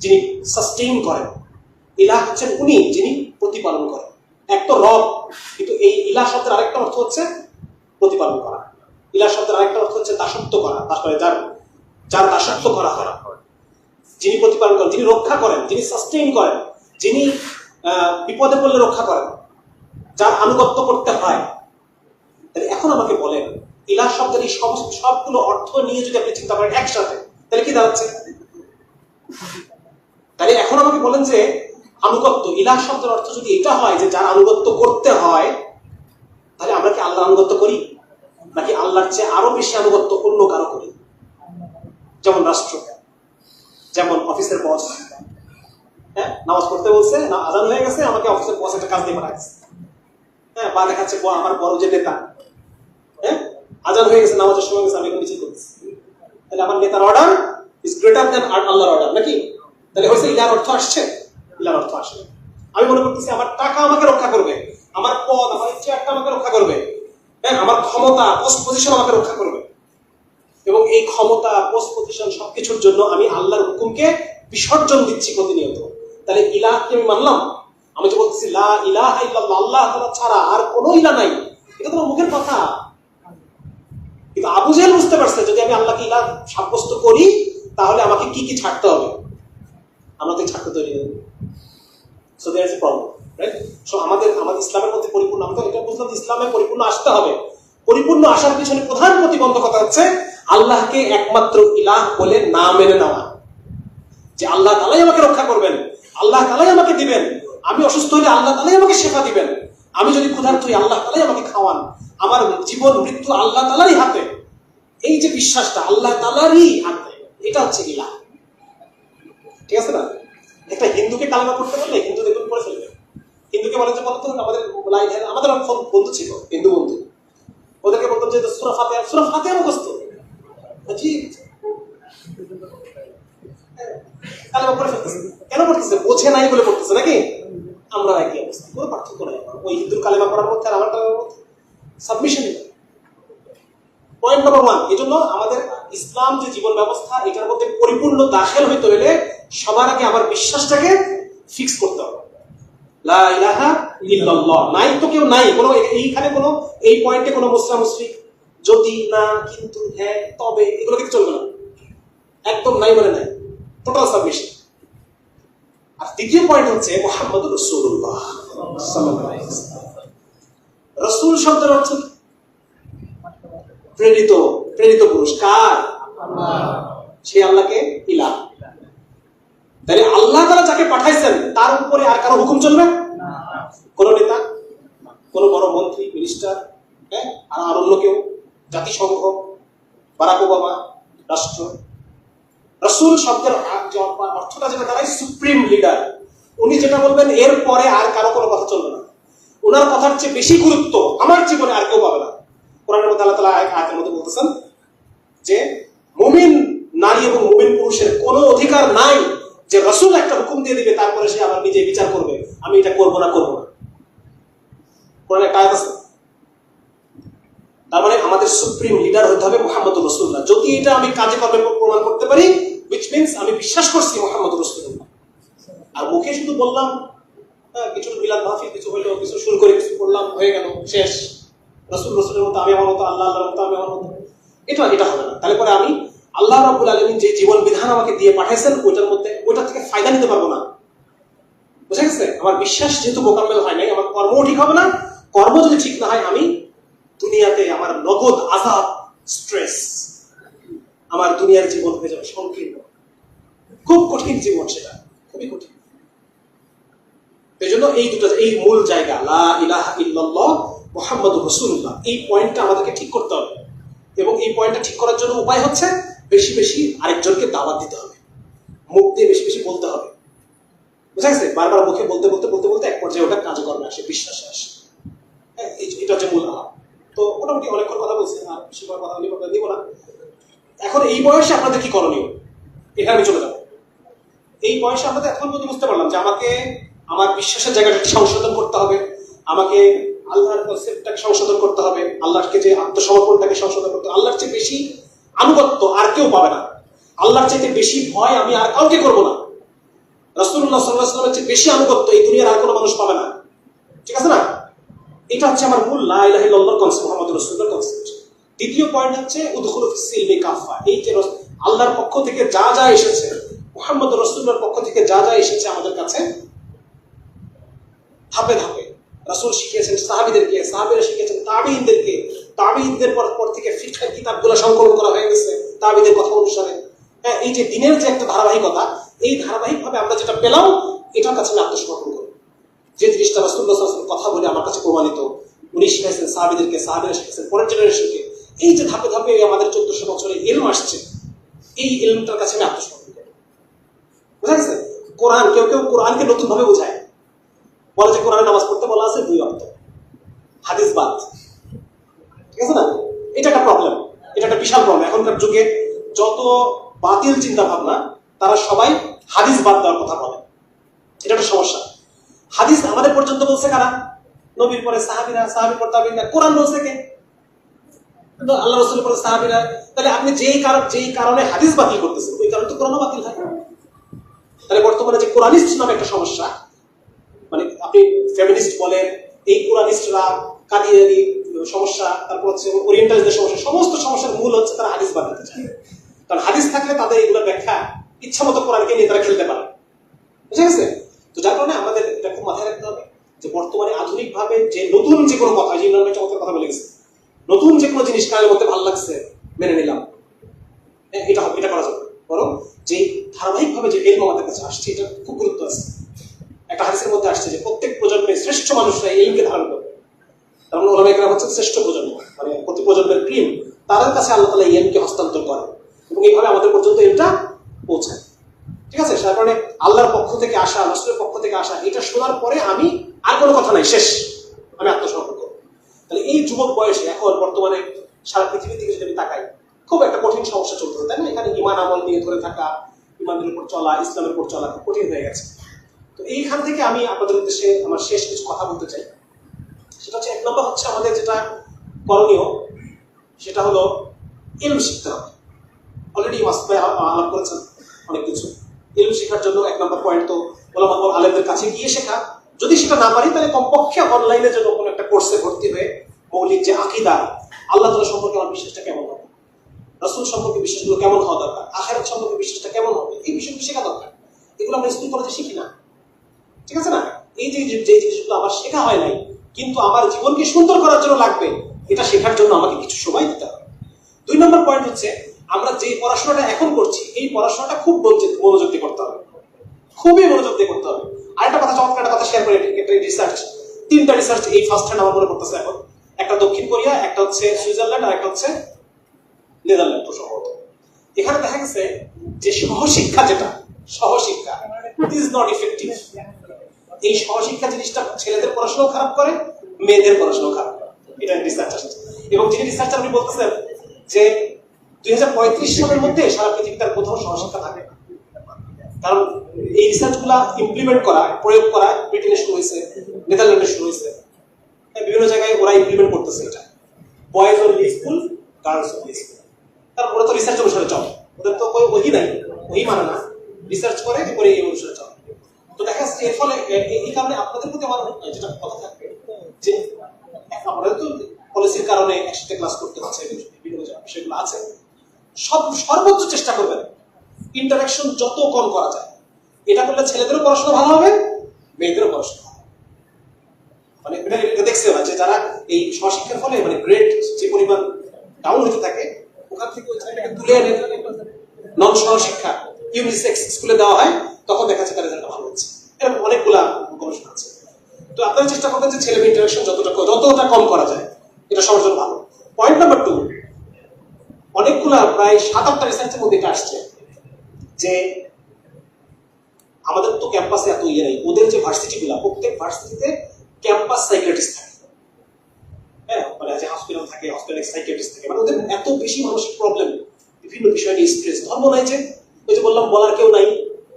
যিনি সাস্টেইন করেন। ইলাহ হচ্ছেন উনি যিনি প্রতিপালন করেন। এক তো রব, কিন্তু এই ইলাহ শব্দের আরেকটা অর্থ হচ্ছে প্রতিপালন করা। ইলাহ শব্দের আরেকটা অর্থ হচ্ছে দাসত্ব করা, যার দাসত্ব করা হয়, যিনি প্রতিপালন করেন, যিনি রক্ষা করেন, যিনি সাস্টেইন করেন, যিনি বিপদে পড়লে রক্ষা করেন, যার আনুগত্য করতে হয়। তাহলে এখন আমাকে বলেন, ইলাহ শব্দের এই সবগুলো অর্থ নিয়ে যদি আপনি চিন্তা করেন একসাথে, তাহলে কি দাঁড়াচ্ছে? তাহলে এখন আমাকে বলেন যে আনুগত্য, ইলাহ শব্দের অর্থ যদি এটা হয় যে যার আনুগত্য করতে হয়, তাহলে আমরা কি আল্লাহর আনুগত্য করি, নাকি আল্লাহর চেয়ে আরো বেশি আনুগত্য অন্য কারো করি? যেমন রাষ্ট্র, যেমন অফিসের বস, হ্যাঁ, নামাজ পড়তে বলছে না, আজান হয়ে গেছে, আমাকে অফিসের বস একটা কাজ দিয়ে পাঠাচ্ছে, হ্যাঁ, বা দেখাচ্ছে আমার বড় যে নেতা, হ্যাঁ, আজান হয়ে গেছে, নামাজের সময় গেছে, আমি এখন মিছিল করতেছি। তাহলে আমার নেতার অর্ডার ইজ গ্রেটার দ্যান আল্লাহর অর্ডার, নাকি? তাহলে হয়েছে ইলার অর্থ আসছে, ইলার অর্থ আসে। আমি মনে করতেছি আমার টাকা আমাকে রক্ষা করবে, আমার পদ, আমার চেয়ারটা আমাকে রক্ষা করবে, হ্যাঁ, আমার ক্ষমতা, পোস্ট পজিশন আমাকে রক্ষা করবে, এবং এই ক্ষমতা, পোস্ট পজিশন সবকিছুর জন্য আমি আল্লাহর হুকুমকে বিসর্জন দিচ্ছি প্রতিনিয়ত। তাহলে ইলাহকে আমি মানলাম। আমি তো বলতেছি লা ইলাহা ইল্লাল্লাহ, আল্লাহ তাআলা ছাড়া আর কোনো ইলাহ নাই, এটা তো মুখের কথা। কিন্তু আবু জেহেল বুঝতে পারছে যদি আমি আল্লাহকে ইলাহ সাব্যস্ত করি তাহলে আমাকে কি কি ছাড়তে হবে, আমরা তো ছাড়তে তৈরি নেই। So there is a problem, right? So আমাদের ইসলামের মধ্যে পরিপূর্ণ, আমরা তো এটা বুঝলাম ইসলামে পরিপূর্ণ আসতে হবে। পরিপূর্ণ আসার পিছনে প্রধান প্রতিবন্ধকতা হচ্ছে আল্লাহকে একমাত্র ইলাহ বলে না মেনে নেওয়া, যে আল্লাহ তাআলাই আমাকে রক্ষা করবেন, আল্লাহ তাআলাই আমাকে দিবেন, আমি অসুস্থ হলে আল্লাহ তাআলাই আমাকে শেফা দিবেন, আমি যদি ক্ষুধার্ত হই আল্লাহ তাআলাই আমাকে খাওয়ান, আমার জীবন মৃত্যু আল্লাহ তাআলারই হাতে। এই যে বিশ্বাসটা আল্লাহ তাআলারই হাতে, এটা হচ্ছে ইলাহ, ঠিক আছে না? একটা হিন্দুকে কালেমা করতে বললে হিন্দু দেখুন করে ফেলবে। হিন্দুকে বলে যে বলতো আমাদের বন্ধু ছিল, হিন্দু বন্ধু, ওদেরকে বলতাম যে সূরা ফাতিহা মুখস্থ, জি কালেমা করে ফেলতেছে। কেন পড়তেছে? বোঝে নাই বলে পড়তেছে, নাকি? আমরা একই অবস্থা, কোনো পার্থক্য নাই আমার। ওই হিন্দুর কালেমা পড়ার মধ্যে আর আমার কালেমার মধ্যে সাবমিশনই নাই। পয়েন্ট নাম্বার 1, এই জন্য আমাদের ইসলাম যে জীবন ব্যবস্থা, এটার মধ্যে পরিপূর্ণ দাখিল হইতে হলে সবার আগে আমার বিশ্বাসটাকে ফিক্স করতে হবে। লা ইলাহা ইল্লাল্লাহ, নাই তো কেউ নাই, কোনো এইখানে কোনো এই পয়েন্টে কোনো মুসরা মুসরিক যদি না কিন্তু হ্যাঁ তবে এগুলো কিন্তু চলবে না, একদম নাই মানে নাই, টোটাল সাবমিশন। আর দ্বিতীয় পয়েন্ট হচ্ছে মুহাম্মদুর রাসূলুল্লাহ সাল্লাল্লাহু আলাইহি ওয়াসাল্লাম। রাসূল শব্দের অর্থ প্রেরিত, প্রেরিত পুরুষ কার? সেই আল্লাহকে ইলাহ। তাহলে আল্লাহ তাআলা যাকে পাঠাইছেন তার উপরে আর কারো হুকুম চলবে না? কোন নেতা, কোন বড় মন্ত্রী, মিনিস্টার, হ্যাঁ, আর অন্য কেউ, জাতিসংঘ, বারাক ওবামা, রাষ্ট্র। রাসূল শব্দের অর্থটা যেটা দাঁড়ায় সুপ্রিম লিডার। উনি যেটা বলবেন এর পরে আর কারো কোনো কথা চলবে না। ওনার কথার চেয়ে বেশি গুরুত্ব আমার জীবনে আর কেউ পাবে না। কোরআনের মধ্যে আল্লাহ তাআলা আয়াতের মধ্যে বলতেছেন যে মুমিন নারী এবং মুমিন পুরুষের কোনো অধিকার নাই যে রাসূল একটা হুকুম দিয়ে দিবে তারপরে সে আবার নিজে বিচার করবে আমি এটা করব না করব না। কোরআনে একটা আয়াত আছে। তার মানে আমাদের সুপ্রিম লিডার হতে হবে মুহাম্মদুর রাসূলুল্লাহ। যদি এটা আমি কাজে কর্মে প্রমাণ করতে পারি, which means আমি বিশ্বাস করছি মুহাম্মদুর রাসূলুল্লাহ। আর মুখে শুধু বললাম, কিছু মিলাদ মাহফিল কিছু হইলো, কিছু শুরু করে কিছু করলাম, হয়ে গেল, শেষ। রাসূল রাসূলের মতো, আমি আমার মতো, আল্লাহ আল্লাহর মতো, আমি আমার মতো, এটা হবে না। তাহলে পরে আমি আল্লাহ রাব্বুল আলামিন যে জীবন বিধান আমাকে দিয়ে পাঠাইছেন ওইটার মধ্যে ওইটা থেকে ফায়দা নিতে পারবো না। বুঝা গেছে? আমার বিশ্বাস যেহেতু মোকাম্মেল হয় নাই, আমার কর্মও ঠিক হবে না। কর্ম যদি ঠিক না হয়, আমি দুনিয়াতে আমার নগদ আযাব, স্ট্রেস, আমার দুনিয়ার জীবন হয়ে যাবে সংকীর্ণ, খুব কঠিন জীবন, সেটা খুবই কঠিন। এই জন্য এই দুটো, এই মূল জায়গা লা ইলাহা ইল্লাল্লাহ মুহাম্মাদুর রাসূলুল্লাহ, এই পয়েন্টটা আমাদেরকে ঠিক করতে হবে। এবং এই পয়েন্টটা ঠিক করার জন্য উপায় হচ্ছে বেশি বেশি আরেকজনকে দাওয়াত দিতে হবে, মুখ দিয়ে বেশি বেশি বলতে হবে। বুঝা গেছে? বারবার মুখে বলতে বলতে বলতে বলতে এক পর্যায়ে ওটা কাজে কর্মে আসে, বিশ্বাসে আসে। হ্যাঁ, এটা হচ্ছে মূল আলাপ। তো মোটামুটি অনেকক্ষণ কথা বলছি, আর বেশি কথা দিব না। এখন এই বয়সে আপনাদের কি করণীয়, এখানে আমি চলে যাবো। এই বয়সে আপনাদের এখন পর্যন্ত বুঝতে পারলাম যে আমাকে আমার বিশ্বাসের জায়গাটা সংশোধন করতে হবে, আমাকে আল্লাহর কনসেপ্টটাকে সংশোধন করতে হবে, আল্লাহকে যে আত্মসমর্পণটাকে সংশোধন করতে হবে। আল্লাহর চেয়ে বেশি আনুগত্য আর কেউ পাবে না, আল্লাহর চেয়ে বেশি ভয় আমি আর কাউকে করবো না। রাসূলুল্লাহ সাল্লাল্লাহু আলাইহি ওয়াসাল্লামের চেয়ে বেশি আনুগত্য এই দুনিয়ার আর কোনো মানুষ পাবে না। ঠিক আছে না? এটা হচ্ছে আমার মূল লা ইলাহা ইল্লাল্লাহর কনসেপ্ট, মুহাম্মদুর রাসূলুল্লাহর কনসেপ্ট। দ্বিতীয় পয়েন্ট হচ্ছে উদখুলু ফিস সিলমি কাফা। এই যে আল্লাহর পক্ষ থেকে যা যা এসেছে, মুহাম্মদুর রাসূলুল্লাহর পক্ষ থেকে যা যা এসেছে আমাদের কাছে, ধাপে ধাপে রাসূল শিখিয়েছেন সাহাবীদেরকে, সাহাবীরা শিখিয়েছেন তাবেঈনদেরকে, তাবেঈনদের পর থেকে ফিকহের কিতাবগুলো সংকলন করা হয়ে গেছে তাবেঈদের কথা অনুসারে। হ্যাঁ, এই যে দিনের যে একটা ধারাবাহিকতা, এই ধারাবাহিকভাবে আমরা যেটা পেলাম এটার কাছে আমি আত্মসমর্পণ করি। যে জিনিসটা রাসূলুল্লাহ সাল্লাল্লাহু আলাইহি ওয়াসাল্লাম কথা বলে আমার কাছে প্রমাণিত, উনি শিখাইছেন সাহাবীদেরকে, সাহাবীরা শিখাইছেন পরের জেনারেশনকে। এই যে ধাপে ধাপে আমাদের 1400 বছরে ইলম আসছে, এই ইলমটার কাছে আমি আত্মসমর্পণ করি। বুঝা গেছে? কোরআন, কেউ কেউ কোরআনকে নতুন ভাবে বোঝায়, বলে যে কোরআনে নামাজ পড়তে বলা আছে 2 ওয়াক্ত, হাদিস বাদ। ঠিক আছে না? এটা একটা প্রবলেম, এটা একটা বিশাল প্রবলেম। এখনকার যুগে যত বাতিল চিন্তা ভাবনা, তারা সবাই হাদিস বাদ দেওয়ার কথা বলে। এটা একটা সমস্যা। হাদিস আমাদের পর্যন্ত বলছে কারা? নবীর পরে সাহাবীরা, সাহাবীর পর তাবেঈনরা। কোরআন বলছে কে? আল্লাহ রাসূলের পরে সাহাবীরা। তাহলে আপনি যেই কারণে হাদিস বাতিল করতেছেন, ওই কারণে তো কোরআনও বাতিল হয়। তাহলে বর্তমানে যে কোরআনিস্ট নামে একটা সমস্যা, মানে আপনি ফেমিনিস্ট বলেন, এই কোরআনিস্টরা, কাদিয়ানি সমস্যা, তারপর হচ্ছে ওরিয়েন্টালিস্টদের সমস্যা, সমস্ত সমস্যার মূল হচ্ছে তারা হাদিস বাদ দিতে চায়। কারণ হাদিস থাকলে তাদের এগুলো ব্যাখ্যা ইচ্ছা মতো কোরআনকে নিয়ে তারা খেলতে পারে। বুঝা গেছে? তো যার কারণে আমাদের এটা খুব মাথায় রাখতে হবে যে বর্তমানে আধুনিক ভাবে যে নতুন যে কোনো কথা, যে ইমরান চমৎকার কথা বলে গেছে, নতুন যে কোনো জিনিস কানের মধ্যে ভালো লাগছে মেনে নিলাম, এটা হবে, এটা করা যাবে। বরং যে ধারাবাহিক ভাবে যে ইলম আমাদের কাছে আসছে, এটা খুব গুরুত্ব আছে। একটা হাদিসের মধ্যে আসছে যে প্রত্যেক প্রজন্মের শ্রেষ্ঠ মানুষরা এই ইলমকে ধারণ করবে। তার মানে ওলামায়ে কেরাম হচ্ছে শ্রেষ্ঠ প্রজন্ম, মানে প্রতি প্রজন্মের ক্রিম, তাদের কাছে আল্লাহ তাআলা এই ইলমকে হস্তান্তর করে এবং এইভাবে আমাদের পর্যন্ত এটা পৌঁছায়। ঠিক আছে? তার কারণে আল্লাহর পক্ষ থেকে আসা, রাসূলের পক্ষ থেকে আসা, এটা শোনার পরে আমি আর কোনো কথা নাই, শেষ, আমি আত্মসমর্পণ করব। তাহলে এই যুবক বয়সে এখন বর্তমানে সারা পৃথিবী থেকে যদি আমি তাকাই, খুব একটা কঠিন সমস্যা চলতেছে, তাই না? এখানে ঈমান আমল নিয়ে ধরে থাকা, ঈমানের উপর চলা, ইসলামের উপর চলা খুব কঠিন হয়ে গেছে। তো এইখান থেকে আমি আপনাদের উদ্দেশ্যে আমার শেষ কিছু কথা বলতে চাই। সেটা হচ্ছে, এক নম্বর হচ্ছে আমাদের যেটা করণীয় সেটা হলো ইলম শিখতে হবে। অলরেডি মাসুদ আলাপ করেছেন অনেক কিছু। ইলম শেখার জন্য এক নম্বর পয়েন্ট তো ওলামা আলেমদের কাছে গিয়ে শেখা। যদি সেটা না পারি তাহলে কমপক্ষে অনলাইনে যেন কোনো একটা কোর্সে ভর্তি হয়ে মৌলিক যে আকীদা, আল্লাহ তাআলা সম্পর্কে আমার বিশ্বাসটা কেমন হবে, রাসূল সম্পর্কে বিশ্বাসগুলো কেমন হওয়া দরকার, আখিরাত সম্পর্কে বিশ্বাসটা কেমন হবে, এই বিষয়গুলো শেখা দরকার। এগুলো আমরা স্কুল কলেজে শিখি না, ঠিক আছে না? এই যে জিনিসগুলো আমার শেখা হয় নাই, কিন্তু আমার জীবনকে সুন্দর করার জন্য লাগবে, এটা শেখার জন্য আমাকে কিছু সময় দিতে হবে। 2 নম্বর পয়েন্ট হচ্ছে, আমরা যে পড়াশোনাটা এখন করছি এই পড়াশোনাটা খুব মনোযোগ দিয়ে করতে হবে, খুবই মনোযোগ দিয়ে করতে হবে। আরেকটা কথা, চমৎকার একটা কথা শেয়ার করে, একটা রিসার্চ, 3টা রিসার্চ এই ফার্স্ট হ্যান্ড আমার মনে পড়তেছে এখন। একটা দক্ষিণ কোরিয়া, একটা হচ্ছে সুইজারল্যান্ড, আর একটা হচ্ছে নেদারল্যান্ড সম্ভবত। এখানে দেখা গেছে যে সহশিক্ষা, যেটা সহশিক্ষা ইজ নট ইফেক্টিভ। এই সহশিক্ষা জিনিসটা ছেলেদের পড়াশোনাও খারাপ করে, মেয়েদের পড়াশোনাও খারাপ করে, এটা রিসার্চ আসছে। এবং যিনি রিসার্চার উনি বলতেছেন যে 2035 সালের মধ্যে সারা পৃথিবীতে আর কোথাও সহশিক্ষা থাকে না। কারণ এই রিসার্চ গুলা ইমপ্লিমেন্ট করা, প্রয়োগ করা ব্রিটেনে শুরু হয়েছে, নেদারল্যান্ডে শুরু হয়েছে, বিভিন্ন জায়গায় ওরা ইমপ্লিমেন্ট করতেছে এটা। Boys only school, girls only school. তারপরে তো রিসার্চ অনুসারে চলে, ওদের তো কোনো ওহি নাই, ওহি মানে না, রিসার্চ করে করে এই অনুসারে চলে। তো দেখা যাচ্ছে এর ফলে এই কারণে আপনাদের প্রতি আমার যেটা কথা থাকবে যে আমাদের তো পলিসির কারণে একসাথে ক্লাস করতে হচ্ছে, বিভিন্ন বিষয়গুলো আছে, সর্বোচ্চ চেষ্টা করবেন ইন্টারাকশন যত কম করা যায়। এটা করলে ছেলেদেরও পড়াশোনা ভালো হবে, মেয়েদেরও পড়াশোনা ভালো হবে। মানে এটা দেখছে যে যারা এই সহশিক্ষার ফলে মানে গ্রেড যে পরিমাণ ডাউন হতে থাকে, ওখান থেকে ওই ছেলেটাকে তুলে এনে নন সহশিক্ষা ইউনিসেক্স স্কুলে দেওয়া হয়, তখন দেখা যাচ্ছে তার রেজাল্টটা ভালো হচ্ছে। এরকম অনেকগুলা গবেষণা আছে। তো আপনারা চেষ্টা করবেন যে ছেলে মেয়ে ইন্টারাকশন যতটা কম করা যায়, এটা সবার জন্য ভালো। পয়েন্ট নাম্বার 2, অনেকগুলা প্রায় 7-8টা রিসার্চের মধ্যে এটা আসছে যে আমাদের তো ক্যাম্পাসে এত ইয়ে নেই, ওদের যে ভার্সিটি গুলা, প্রত্যেক ভার্সিটিতে ক্যাম্পাস সাইকিয়াট্রিস্ট থাকে, হ্যাঁ, মানে যে হসপিটাল থাকে, হসপিটালে সাইকিয়াট্রিস্ট থাকে, মানে ওদের এত বেশি মানসিক প্রবলেম, বিভিন্ন বিষয় নিয়ে স্ট্রেস। ধর্ম নাই, যে ওই যে বললাম বলার কেউ নাই,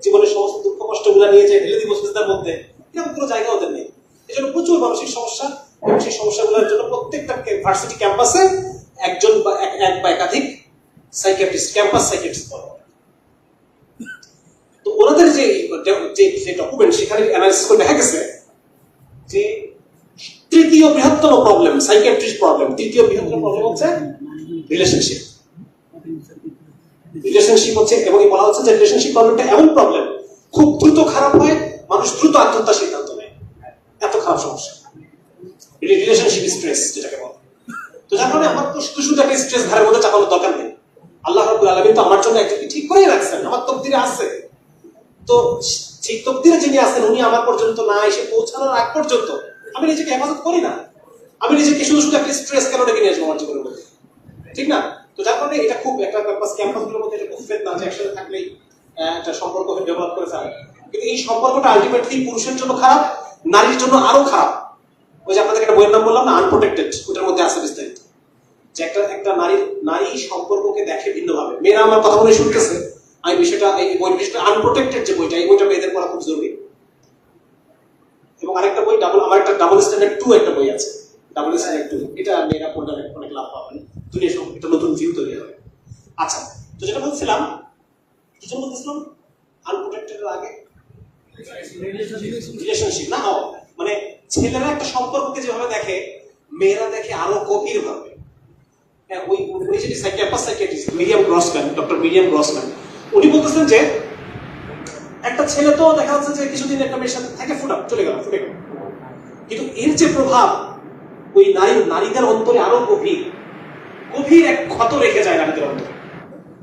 জীবনের সমস্ত দুঃখ কষ্ট গুলা নিয়ে যায় ঢেলে দিব সুস্তার মধ্যে, এরকম কোনো জায়গা ওদের নেই। এই জন্য প্রচুর মানসিক সমস্যা, এবং সেই সমস্যাগুলোর জন্য প্রত্যেকটা ভার্সিটি ক্যাম্পাসে একজন বা এক বা একাধিক সাইকিয়াট্রিস্ট, ক্যাম্পাস সাইকিয়াট্রিস্ট পাওয়া। তো ওনাদের যে ডকুমেন্ট, সেখানে অ্যানালাইসিস করে দেখা গেছে যে তৃতীয় বৃহত্তম প্রবলেম সাইকিয়াট্রিস্ট প্রবলেম, তৃতীয় বৃহত্তম প্রবলেম হচ্ছে রিলেশনশিপ। রিলেশনশিপ হচ্ছে, এবং বলা হচ্ছে যে রিলেশনশিপ প্রবলেমটা এমন প্রবলেম, খুব দ্রুত খারাপ হয়, মানুষ দ্রুত আত্মহত্যার সিদ্ধান্ত নেয়, এত খারাপ সমস্যা রিলেশনশিপ স্ট্রেস যেটাকে বলে। তো যার কারণে আমার তো শুধু একটা স্ট্রেস ঘরের মধ্যে চাপানোর দরকার নেই। আল্লাহ রাব্বুল আলামিন তো আমার জন্য একজনকে ঠিক করে রাখছেন, আমার তকদিরে আছে। তো সেই তকদিরে যিনি আছেন, উনি আমার পর্যন্ত না এসে পৌঁছানোর আগ পর্যন্ত আমি নিজেকে হেফাজত করি না। আমি নিজেকে শুধু একটা স্ট্রেস কেন ডেকে নিয়ে আসবো আমার জীবনের মধ্যে, ঠিক না? তো যার কারণে এটা খুব একটা ক্যাম্পাসগুলোর মধ্যে এটা খুব না যে একসাথে থাকলেই একটা সম্পর্ক ডেভেলপ করে ফেলে। কিন্তু এই সম্পর্কটা আলটিমেটলি পুরুষের জন্য খারাপ, নারীর জন্য আরো খারাপ। ওই যে আপনাদের একটা বইয়ের নাম বললাম না, আনপ্রোটেক্টেড, ওটার মধ্যে আছে বিস্তারিত যে একটা নারী সম্পর্ককে দেখে ভিন্নভাবে। মেয়েরা আমার কথা বলে শুনতেছে, আমি বিষয়টা এই বিষয়টা আনপ্রোটেক্টেড যে বইটা, এই বইটা মেয়েদের পড়া খুব জরুরি। এবং আরেকটা বই আমার একটা ডাবল স্ট্যান্ডার্ড 2 একটা বই আছে, ডাবল স্ট্যান্ডার্ড 2, এটা মেয়েরা পড়লে অনেক লাভ পাবেন, দুনিয়া সম্পর্কে একটা নতুন ভিউ তৈরি হবে। আচ্ছা, তো যেটা বলছিলাম, কি জন্য বলছিলাম আনপ্রোটেক্টেড এর আগে রিলেশনশিপ না, মানে ছেলেরা একটা সম্পর্ককে যেভাবে দেখে, মেয়েরা দেখে আরো গভীর ভাবে। ওই যে campus psychiatrist doctor Miriam Grossman, উনি বলতেছেন যে একটা ছেলে তো দেখা যাচ্ছে যে কিছুদিন একটা মেয়ের সাথে থাকে, ফুটে গেল, কিন্তু এর যে প্রভাব ওই নারীদের অন্তরে আরো গভীর এক ক্ষত রেখে যায় নারীদের অন্তরে।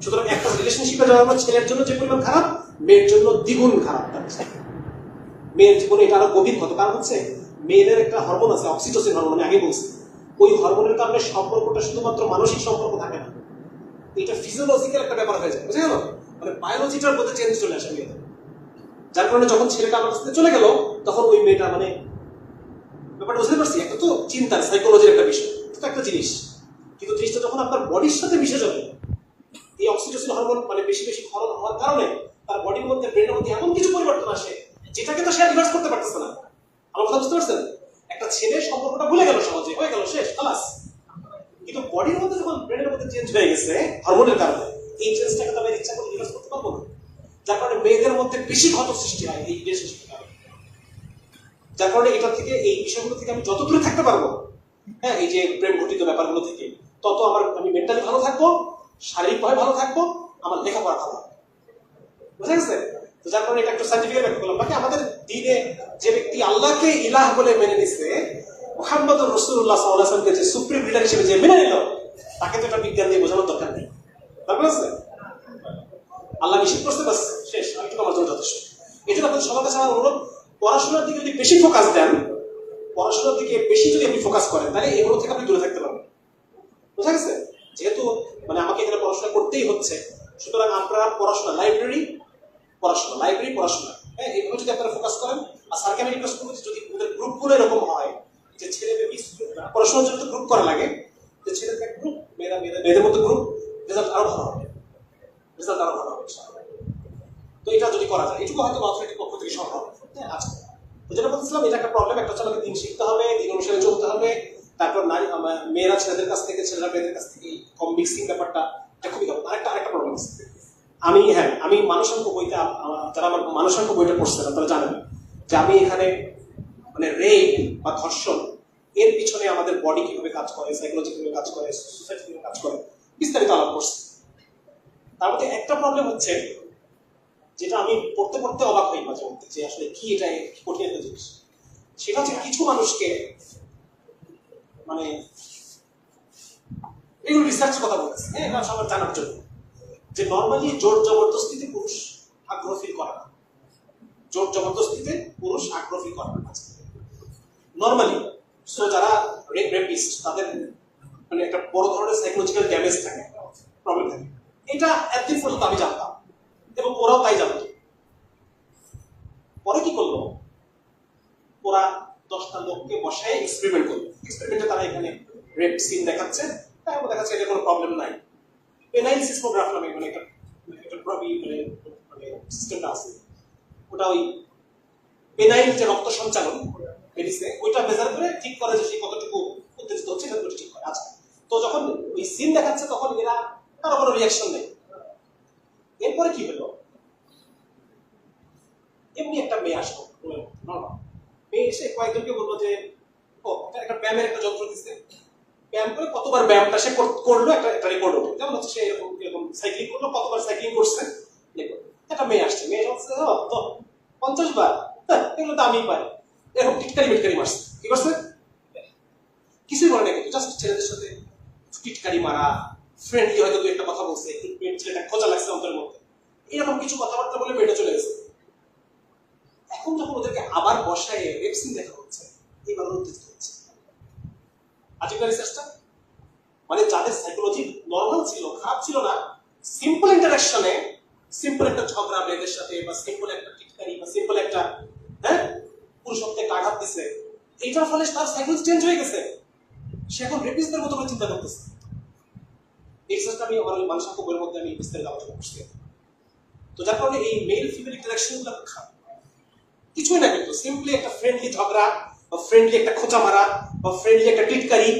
সুতরাং একটা রিলেশনশিপে যাওয়া ছেলের জন্য যে পরিমাণ খারাপ, মেয়ের জন্য দ্বিগুণ খারাপ। মেয়ের জীবনে এটা আরো গভীর ক্ষত। কারণ হচ্ছে মেয়েদের একটা হরমোন আছে, অক্সিটোসিন হরমোন, আমি আগে বলছি। ওই হরমোনের কারণে সম্পর্কটা শুধুমাত্র মানসিক সম্পর্ক থাকে না, এটা ফিজিওলজিক্যাল একটা ব্যাপার হয়ে যায়, বুঝে গেল? মানে বায়োলজিটার মধ্যে চেঞ্জ চলে আসে মেয়েদের। যার কারণে যখন ছেলেটা আমার কাছে চলে গেল, তখন ওই মেয়েটা মানে ব্যাপারটা বুঝতে পারছি, একটা তো চিন্তার সাইকোলজির একটা বিষয়, এটা একটা জিনিস, কিন্তু জিনিসটা যখন আপনার বডির সাথে মিশে যাবে, এই অক্সিটোসিন হরমোন মানে বেশি ক্ষরণ হওয়ার কারণে তার বডির মধ্যে, ব্রেনের মধ্যে এমন কিছু পরিবর্তন আসে যেটাকে তো সে রিভার্স করতে পারতেছে না। আমার কথা বুঝতে পারছেন? একটা ছেলে সম্পর্কটা ভুলে গেল, সহজে হয়ে গেল, শেষ, খালাস। কিন্তু বডির মধ্যে যখন ব্রেনের মধ্যে চেঞ্জ হয়ে গেছে হরমোনের কারণে, এই চেঞ্জটাকে তো আমি ইচ্ছা করে রিভার্স করতে পারবো না। যার কারণে মেয়েদের মধ্যে বেশি ক্ষত সৃষ্টি হয় এই রিলেশনশিপের কারণে। যার কারণে এটা থেকে, এই বিষয়গুলো থেকে আমি যত দূরে থাকতে পারবো, হ্যাঁ, এই যে প্রেম ঘটিত ব্যাপারগুলো থেকে, তত আমি মেন্টালি ভালো থাকবো, শারীরিকভাবে ভালো থাকবো, আমার লেখাপড়া ভালো হবে। বুঝা গেছে? তো যার কারণে এটা একটু সার্টিফিকেট ব্যাখ্যা করলাম। বাকি আমাদের দ্বীনে যে ব্যক্তি আল্লাহকে ইলাহ বলে মেনে নিছে, মুহাম্মদ রাসূলুল্লাহ সাল্লাল্লাহু আলাইহি ওয়াসাল্লামকে যে সুপ্রিম লিডার হিসেবে যে মেনে নিল, তাকে তো এটা বিজ্ঞান দিয়ে বোঝানোর দরকার নেই। তারপর আছে আল্লাহ নিষেধ করতে, বাস শেষ, এইটুকু আমার জন্য যথেষ্ট। এই জন্য আপনাদের সবার কাছে আমার অনুরোধ, পড়াশোনার দিকে যদি বেশি ফোকাস দেন, পড়াশোনার দিকে বেশি যদি আপনি ফোকাস করেন, তাহলে এগুলো থেকে আপনি দূরে থাকতে পারবেন। বুঝা গেছে? যেহেতু মানে আমাকে এখানে পড়াশোনা করতেই হচ্ছে, সুতরাং আপনারা পড়াশোনা, লাইব্রেরি পড়াশোনা, হ্যাঁ, এইভাবে যদি আপনারা ফোকাস করেন। আর স্যারকে আমি রিকোয়েস্ট করবো যদি ওদের গ্রুপগুলো এরকম হয় যে ছেলেদের পড়াশোনার জন্য গ্রুপ করা লাগে, যে ছেলেদের এক গ্রুপ, মেয়েদের মধ্যে গ্রুপ, রেজাল্ট আরো ভালো হবে। তো এটা যদি করা যায়, এটুকু হয়তো অথরিটির পক্ষ থেকে সম্ভব। হ্যাঁ, আচ্ছা, তো যেটা বলছিলাম, এটা একটা প্রবলেম। একটা হচ্ছে আমাকে দিন শিখতে হবে, দিন অনুসারে চলতে হবে। তারপর মেয়েরা ছেলেদের কাছ থেকে, ছেলেরা মেয়েদের কাছ থেকে কম মিক্সিং ব্যাপারটা, এটা খুবই আরেকটা প্রবলেম আছে। আমি মানসাঙ্ক বইতে, যারা আমার মানসাঙ্ক বইটা পড়ছে না তারা জানেন যে আমি এখানে মানে রেপ বা ধর্ষণ এর পিছনে আমাদের বডি কিভাবে কাজ করে, সাইকোলজি কিভাবে কাজ করে, সোসাইটি কিভাবে কাজ করে, বিস্তারিত আলাপ করছি। তার মধ্যে একটা প্রবলেম হচ্ছে, যেটা আমি পড়তে পড়তে অবাক হই মাঝে মধ্যে, যে আসলে কি এটা কঠিন একটা জিনিস। সেটা হচ্ছে কিছু মানুষকে, মানে এগুলো রিসার্চের কথা বলতেছে, হ্যাঁ, এটা সবার জানার জন্য, যে নর্মালি জোর জবরদস্তিতে পুরুষ আগ্রহ ফিল করে না। জোর জবরদস্তিতে পুরুষ আগ্রহ ফিল করে না নর্মালি। সো যারা রেপিস্ট, তাদের মানে একটা বড় ধরনের সাইকোলজিক্যাল ড্যামেজ থাকে, প্রবলেম থাকে। এটা একদিন পর্যন্ত আমি জানতাম এবং ওরাও তাই জানতো। পরে কি করলো, ওরা 10টা লোককে বসায় এক্সপেরিমেন্ট করলো। এক্সপেরিমেন্টে তারা এখানে রেপ সিন দেখাচ্ছে, তারপর দেখাচ্ছে এটা কোনো প্রবলেম নাই। পেনাইল সিসমোগ্রাফ নামে মানে একটা সিস্টেমটা আছে, ওটা ওই পেনাইল যে রক্ত সঞ্চালন মেডিসিনে, ওইটা মেজার করে ঠিক করে যে সে কতটুকু উত্তেজিত হচ্ছে, এটা ঠিক করে। আচ্ছা, তো যখন ওই সিন দেখাচ্ছে তখন এরা কারো কোনো রিয়াকশন নেই। এরপরে কি হলো, এমনি একটা মেয়ে আসলো, মেয়ে এসে কয়েকজনকে বললো যে ও একটা ব্যায়ামের একটা যন্ত্র দিচ্ছে, ব্যায়াম করে কতবার ব্যায়ামটা সে করলো একটা রেকর্ড হলো। যেমন হচ্ছে সে এরকম সাইক্লিং করলো, কতবার সাইক্লিং করছে একটা মেয়ে আসছে, মেয়ে হচ্ছে তো 50 বার, এগুলো তো আমি পারি, এরকম টিটকারি মিটকারি মারছে। কি করছে? কিছুই বলে না, কিন্তু জাস্ট ছেলেদের সাথে টিটকারি মারা, ফ্রেন্ডলি হয়তো দু একটা কথা বলছে, ছেলেটা খোঁজা লাগছে অন্তরের মধ্যে, এরকম কিছু কথাবার্তা বলে মেয়েটা চলে গেছে। এখন যখন ওদেরকে আবার বসায় রেপ সিন দেখা হচ্ছে, এবার উত্তেজিত হচ্ছে। আজকের রিসার্চটা মানে যাদের সাইকোলজি নরমাল ছিল, খারাপ ছিল না, সিম্পল ইন্টারাকশনে, সিম্পল একটা ঝগড়া মেয়েদের সাথে, বা সিম্পল একটা টিটকারি, বা সিম্পল একটা পুরুষত্বে একটা আঘাত দিছে, এইটার ফলে তার সাইকোলজি চেঞ্জ হয়ে গেছে। সে এখন রেপিস্টদের মতো করে চিন্তা করতেছে। এই রিসার্চটা আমি আমার মানসাঙ্ক বইয়ের মধ্যে আমি বিস্তারিত আলোচনা করছি। তো যার কারণে এই মেল ফিমেল ইন্টারাকশনগুলো কিছুই না, কিন্তু সিম্পলি একটা ফ্রেন্ডলি ঝগড়া, বা ফ্রেন্ডলি একটা খোঁচা মারা, বা ফ্রেন্ডলি একটা টিটকারি,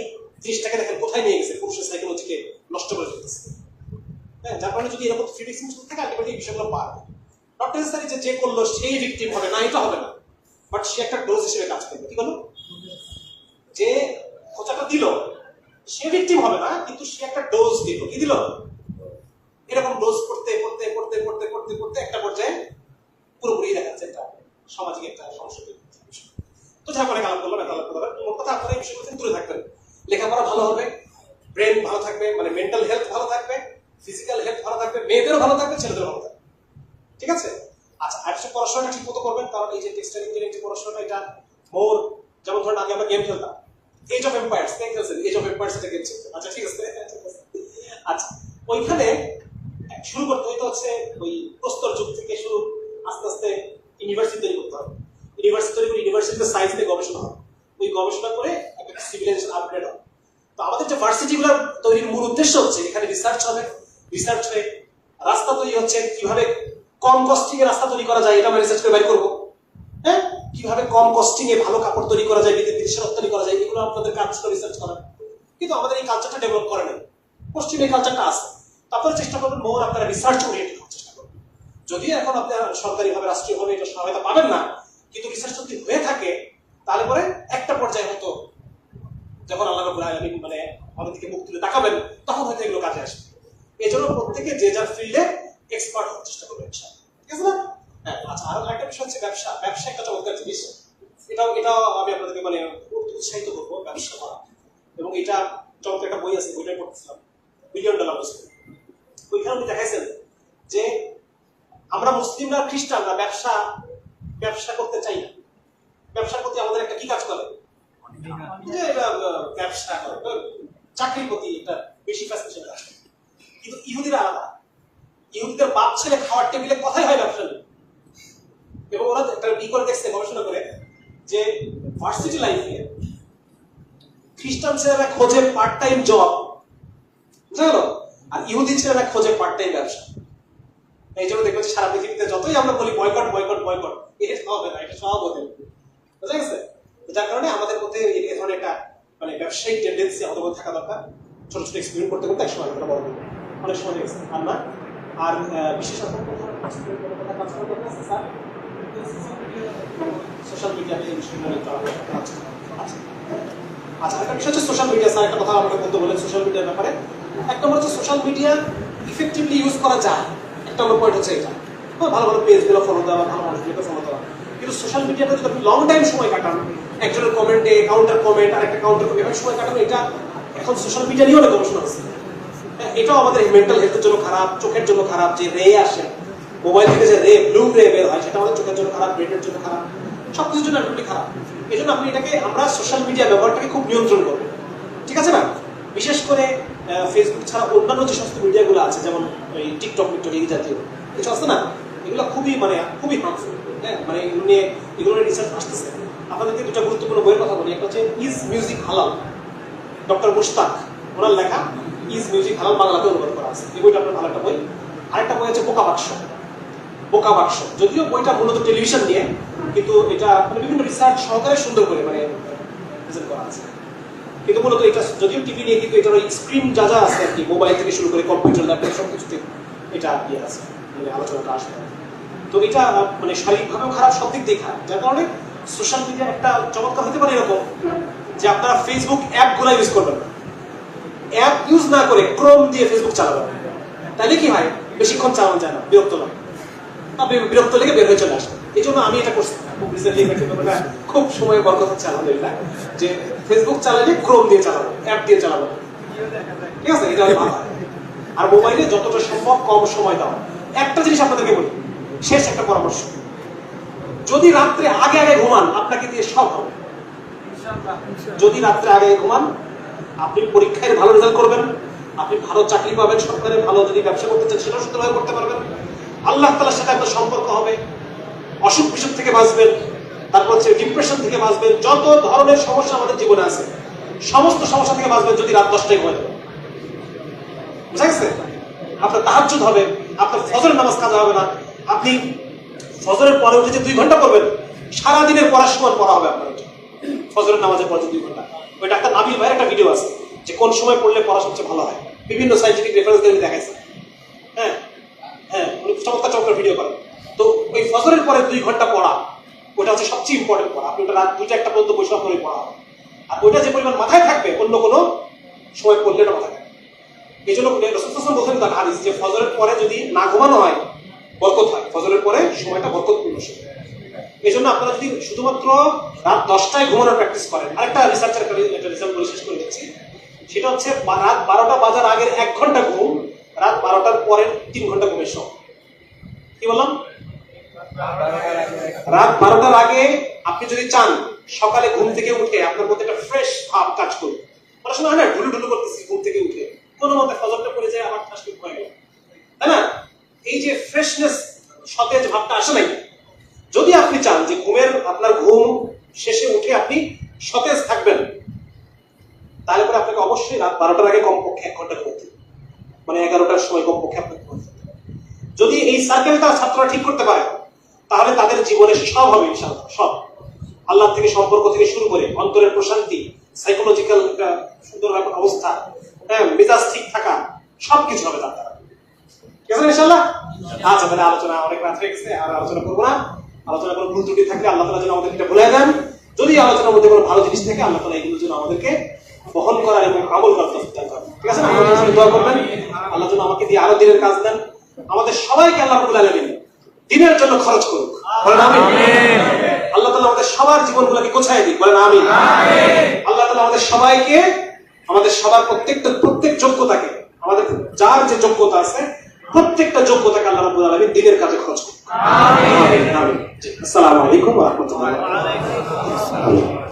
জিনিসটাকে দেখেন কোথায় নিয়ে গেছে, পুরুষের সাইকোলজিকে নষ্ট করে ফেলতেছে। হ্যাঁ, যার কারণে যদি এরকম ফিলিংস থাকে, আলটিমেটলি এই বিষয়গুলো পারবে। নট নেসেসারি যে করলো সেই ভিকটিম হবে না, এটা হবে না, বাট সে একটা ডোজ হিসেবে কাজ করবে। কি বলো, যে খোঁচাটা দিল সে ভিকটিম হবে না, কিন্তু সে একটা ডোজ দিল। কি দিল? এরকম ডোজ করতে করতে করতে করতে করতে করতে একটা পর্যায়ে পুরোপুরি দেখাচ্ছে একটা সামাজিক একটা সমস্যা। তো যা করে কালাম করলাম, এটা করলাম, মোট কথা আপনারা এই বিষয়গুলো থেকে দূরে থাকবেন। লেখাপড়া ভালো হবে, ব্রেন ভালো থাকবে, মানে মেন্টাল হেলথ ভালো থাকবে, ফিজিক্যাল হেলথ ভালো থাকবে, মেয়েদেরও ভালো থাকবে, ছেলেদেরও ভালো থাকবে। ঠিক আছে? আচ্ছা, আর সে পড়াশোনাটা ঠিক মতো করবেন, কারণ এই যে টেক্সটাইল ইঞ্জিনিয়ারিং যে পড়াশোনাটা, এটা মোর, যেমন ধরেন আগে আমরা গেম খেলতাম, এজ অফ এম্পায়ার্স, তাই খেলছেন, এজ অফ এম্পায়ার্স এটা গেম খেলছেন। আচ্ছা, ঠিক আছে। আচ্ছা, ওইখানে শুরু করতে হইতে হচ্ছে ওই প্রস্তর যুগ থেকে শুরু, আস্তে আস্তে ইউনিভার্সিটি তৈরি করতে হবে। ইউনিভার্সিটি তৈরি করে ইউনিভার্সিটিতে সায়েন্স নিয়ে গবেষণা হবে, ওই গবেষণা করে একটা সিভিলাইজেশন আপগ্রেড হবে। তো আমাদের যে ভার্সিটিগুলো তৈরির মূল উদ্দেশ্য হচ্ছে এখানে রিসার্চ হবে, রিসার্চ হয়ে রাস্তা তৈরি হচ্ছে, কিভাবে কম কস্টিং এ রাস্তা তৈরি করা যায়, এটা আমরা রিসার্চ করে বের করবো। কিভাবে কম কস্টিং এ ভালো কাপড় তৈরি করা যায়, বিদেশে রপ্তানি করা যায়, এগুলো আপনাদের কাজ ছিল রিসার্চ করা। কিন্তু আমাদের এই কালচারটা ডেভেলপ করে নাই, পশ্চিমে এই কালচারটা আছে। আপনারা চেষ্টা করবেন মোর আপনারা রিসার্চ ওরিয়েন্টেড হওয়ার চেষ্টা করবেন। যদিও এখন আপনারা সরকারিভাবে রাষ্ট্রীয়ভাবে এটা সহায়তা পাবেন না, কিন্তু রিসার্চ যদি হয়ে থাকে তাহলে পরে একটা পর্যায়ে হয়তো যখন আল্লাহ রাব্বুল আলামিন মানে আমাদের দিকে মুখ তুলে তাকাবেন তখন হয়তো এগুলো কাজে আসবে। এই জন্য প্রত্যেকে যে যার ফিল্ডে এক্সপার্ট হওয়ার চেষ্টা করবেন, ঠিক আছে না? হ্যাঁ, আচ্ছা, আর একটা বিষয় হচ্ছে ব্যবসা। ব্যবসা একটা চমৎকার জিনিস, এটাও আমি আপনাদেরকে মানে উৎসাহিত করবো ব্যবসা করা। এবং এটা চমৎকার একটা বই আছে, বইটা পড়তেছিলাম, $1 বিলিয়ন। ওইখানে উনি দেখাইছেন যে আমরা মুসলিমরা খ্রিস্টানরা ব্যবসা করতে চাই না। ব্যবসার প্রতি আমাদের একটা কি কাজ করে, যে ব্যবসা করে, চাকরির প্রতি একটা বেশি ফ্যাসিনেশন আসে। কিন্তু ইহুদিরা আলাদা, ইহুদিদের বাপ ছেলে খাওয়ার টেবিলে কথাই হয় ব্যবসা নিয়ে। এবং ওরা একটা কি করে দেখছে গবেষণা করে যে ভার্সিটি লাইফে খ্রিস্টান ছেলেরা খোঁজে পার্ট টাইম জব, বুঝা গেল, আর ইহুদি ছেলেরা খোঁজে পার্ট টাইম ব্যবসা। এই জন্য দেখবেন সারা পৃথিবীতে যতই আমরা বলি বয়কট বয়কট বয়কট, এটা হবে না, এটা সব হতে বুঝা গেছে। যার কারণে আমাদের মধ্যে এই ধরনের একটা মানে ব্যবসায়িক টেন্ডেন্সি আমাদের মধ্যে থাকা দরকার। ছোট ছোট এক্সপেরিমেন্ট করতে করতে একসময় একটা বড় হবে, অনেক সময় গেছে আর না। আর বিশেষত সোশ্যাল মিডিয়াতে এই বিষয়গুলো আচ্ছা, একটা বিষয় হচ্ছে সোশ্যাল মিডিয়া। স্যার একটা কথা আমাকে বলতে বলেন সোশ্যাল মিডিয়ার ব্যাপারে। এক নম্বর হচ্ছে সোশ্যাল মিডিয়া ইফেক্টিভলি ইউজ করা যায়, একটা নম্বর পয়েন্ট হচ্ছে এটা। ভালো ভালো পেজগুলো ফলো দেওয়া, ভালো মানুষগুলোকে ফলো দেওয়া। কিন্তু সোশ্যাল মিডিয়াতে যদি আপনি লং টাইম সময় কাটান, একজনের কমেন্টে কাউন্টার কমেন্ট, আর একটা কাউন্টার কমেন্ট, এভাবে সময় কাটানো, এটা এখন সোশ্যাল মিডিয়া নিয়ে অনেক গবেষণা আছে। এটাও আমাদের মেন্টাল হেলথের জন্য খারাপ, চোখের জন্য খারাপ। যে রে আসে মোবাইল থেকে, যে রে ব্লু রে বের হয়, সেটা আমাদের চোখের জন্য খারাপ, ব্রেনের জন্য খারাপ, সবকিছুর জন্য একটু খারাপ। এই জন্য আপনি এটাকে, আমরা সোশ্যাল মিডিয়া ব্যবহারটাকে খুব নিয়ন্ত্রণ করবো, ঠিক আছে না? বিশেষ করে ফেসবুক ছাড়া অন্যান্য যে সমস্ত মিডিয়াগুলো আছে, যেমন এই টিকটক এই জাতীয় কিছু আছে না, এগুলো খুবই হার্মফুল। হ্যাঁ, মানে এগুলো নিয়ে রিসার্চ আসতেছে। আপনাদেরকে দুটো গুরুত্বপূর্ণ বইয়ের কথা বলি। একটা হচ্ছে ইজ মিউজিক হালাল, ডক্টর মুশতাক, ওনার লেখা ইজ মিউজিক হালাল, বাংলাতে অনুবাদ করা আছে। এই বইটা আপনার ভালো একটা বই। আরেকটা বই আছে বোকা বাক্স। যদিও বইটা মূলত টেলিভিশন নিয়ে, কিন্তু এটা মানে বিভিন্ন রিসার্চ সহকারে সুন্দর করে মানে প্রেজেন্ট করা আছে। কিন্তু মূলত এটা যদিও টিভি নিয়ে, কিন্তু এটার স্ক্রিন যা আছে আর কি, মোবাইল থেকে শুরু করে কম্পিউটার, ল্যাপটপ সবকিছুতে এটা ইয়ে আছে, মানে আলোচনাটা আসবে। তো এটা মানে শারীরিকভাবেও খারাপ, সব দিক দিয়ে খারাপ। যার কারণে সোশ্যাল মিডিয়া একটা চমৎকার হতে পারে এরকম যে আপনারা ফেসবুক অ্যাপগুলো ইউজ করবেন না, অ্যাপ ইউজ না করে ক্রোম দিয়ে ফেসবুক চালাবেন। তাহলে কি হয়, বেশিক্ষণ চালানো যায় না, বিরক্ত লাগে, আপনি বিরক্ত লেগে বের হয়ে চলে আসেন। এই জন্য আমি এটা করছি খুব রিসেন্টলি, খুব সময় বরকত হচ্ছে আলহামদুলিল্লাহ, যে ফেসবুক চালালে ক্রোম দিয়ে চালাবো, অ্যাপ দিয়ে চালাবো, ঠিক আছে? এটা ভালো হয়। আর মোবাইলে যতটা সম্ভব কম সময় দাও। একটা জিনিস আপনাদেরকে বলি, শেষ একটা পরামর্শ, যদি রাত্রে আগে ঘুমান, আপনাকে দিয়ে সব হবে। যদি রাত্রে আগে ঘুমান, আপনি পরীক্ষায় ভালো রেজাল্ট করবেন, আপনি ভালো চাকরি পাবেন, সরকারের ভালো যদি ব্যবসা করতে চান সেটাও সুন্দরভাবে করতে পারবেন, আল্লাহ তাআলার সাথে আপনার সম্পর্ক হবে, অসুখ বিসুখ থেকে বাঁচবেন, তারপর হচ্ছে ডিপ্রেশন থেকে বাঁচবেন। যত ধরনের সমস্যা আমাদের জীবনে আছে, সমস্ত সমস্যা থেকে বাঁচবেন যদি রাত 10টায় ঘুমাতে পারেন। বুঝা গেছে? আপনার তাহাজ্জুদ হবে, আপনার ফজরের নামাজ কাজা হবে না, আপনি ফজরের পরে উঠে যে 2 ঘন্টা পড়বেন, সারাদিনের পড়ার সময় পড়া হবে আপনার। ফজরের নামাজের পরে 2 ঘন্টা, ওই ডাক্তার নাবিল ভাইয়ের একটা ভিডিও আছে যে কোন সময় পড়লে পড়া সবচেয়ে ভালো হয়, বিভিন্ন সাইন্টিফিক রেফারেন্স দিয়ে দেখাইছে। হ্যাঁ হ্যাঁ, উনি চমৎকার ভিডিও করেন। তো ওই ফজরের পরে 2 ঘন্টা পড়া, ওটা হচ্ছে সবচেয়ে ইম্পর্টেন্ট পড়া। আপনি ওটা রাত 2টা-1টা পর্যন্ত বসে করে পড়া হবে, আর ওইটা যে পরিমাণ মাথায় থাকবে অন্য কোনো সময় পড়লে না মাথায় থাকবে। এই জন্য রাসূল সাল্লাল্লাহু আলাইহি ওয়াসাল্লাম বলেন তার হাদিস যে ফজরের পরে যদি না ঘুমানো হয় বরকত হয়, ফজরের পরে সময়টা বরকতপূর্ণ সময়। এই জন্য আপনারা যদি শুধুমাত্র রাত 10টায় ঘুমানোর প্র্যাকটিস করেন, আরেকটা রিসার্চের একটা রিসার্চ বলে শেষ করে দিচ্ছি, সেটা হচ্ছে রাত 12টা বাজার আগের 1 ঘন্টা ঘুম, রাত 12টার পরের 3 ঘন্টা ঘুমের সময়। কি বললাম? রাত 12টার আগে আপনি যদি চান সকালে ঘুম থেকে উঠে আপনার মধ্যে একটা ফ্রেশ ভাব কাজ করবে, অনেক সময় হয় না ঢুলু করতেছি ঘুম থেকে উঠে, কোনো মতে ফজরটা পড়ে যায়, আমার ঠাস হয়ে গেল, তাই না? এই যে ফ্রেশনেস, সতেজ ভাবটা আসে নাই। যদি আপনি চান যে আপনার ঘুম শেষে উঠে আপনি সতেজ থাকবেন, তাহলে পরে আপনাকে অবশ্যই রাত 12টার আগে কমপক্ষে 1 ঘন্টা ঘুমাতে হবে, মানে 11টার সময় কমপক্ষে আপনাকে ঘুমাতে হবে। যদি এই সার্কেলটা ছাত্ররা ঠিক করতে পারে, তাহলে তাদের জীবনে সব হবে ইনশাআল্লাহ, সব। আল্লাহ থেকে সম্পর্ক থেকে শুরু করে অন্তরের প্রশান্তি, সাইকোলজিক্যাল একটা সুন্দর অবস্থা, হ্যাঁ, মেজাজ ঠিক থাকা, সবকিছু হবে তার দ্বারা। ঠিক আছে ইনশাআল্লাহ? আচ্ছা, তাহলে আলোচনা অনেক রাত হয়ে গেছে, আর আলোচনা করবো না। আলোচনা কোনো ভুল ত্রুটি থাকলে আল্লাহ তাআলা যেন আমাদেরকে এটা ভুলিয়ে দেন। যদি আলোচনার মধ্যে কোনো ভালো জিনিস থাকে আল্লাহ তাআলা এগুলোর জন্য আমাদেরকে বহন করার এবং আমল করার তৌফিক দান করেন। ঠিক আছে? আমাদের জন্য দোয়া করবেন, আল্লাহ যেন আমাকে দিয়ে আরো দিনের কাজ দেন। আমাদের সবাইকে আল্লাহ রাব্বুল আলামিন দিনের জন্য খরচ করুক, বলেন আমিন। আল্লাহ তাআলা আমাদের সবার জীবনগুলোকে গোছায় দিক, বলেন আমিন। আল্লাহ তাআলা আমাদের সবাইকে, আমাদের সবার প্রত্যেক যোগ্যতাকে, আমাদের যার যে যোগ্যতা আছে প্রত্যেকটা যোগ্যতাকে আল্লাহ রাব্বুল আলামিন দিনের কাজে খরচ করুন। আমিন। আমিন। আসসালামু আলাইকুম ওয়া রাহমাতুল্লাহি ওয়া বারাকাতুহু।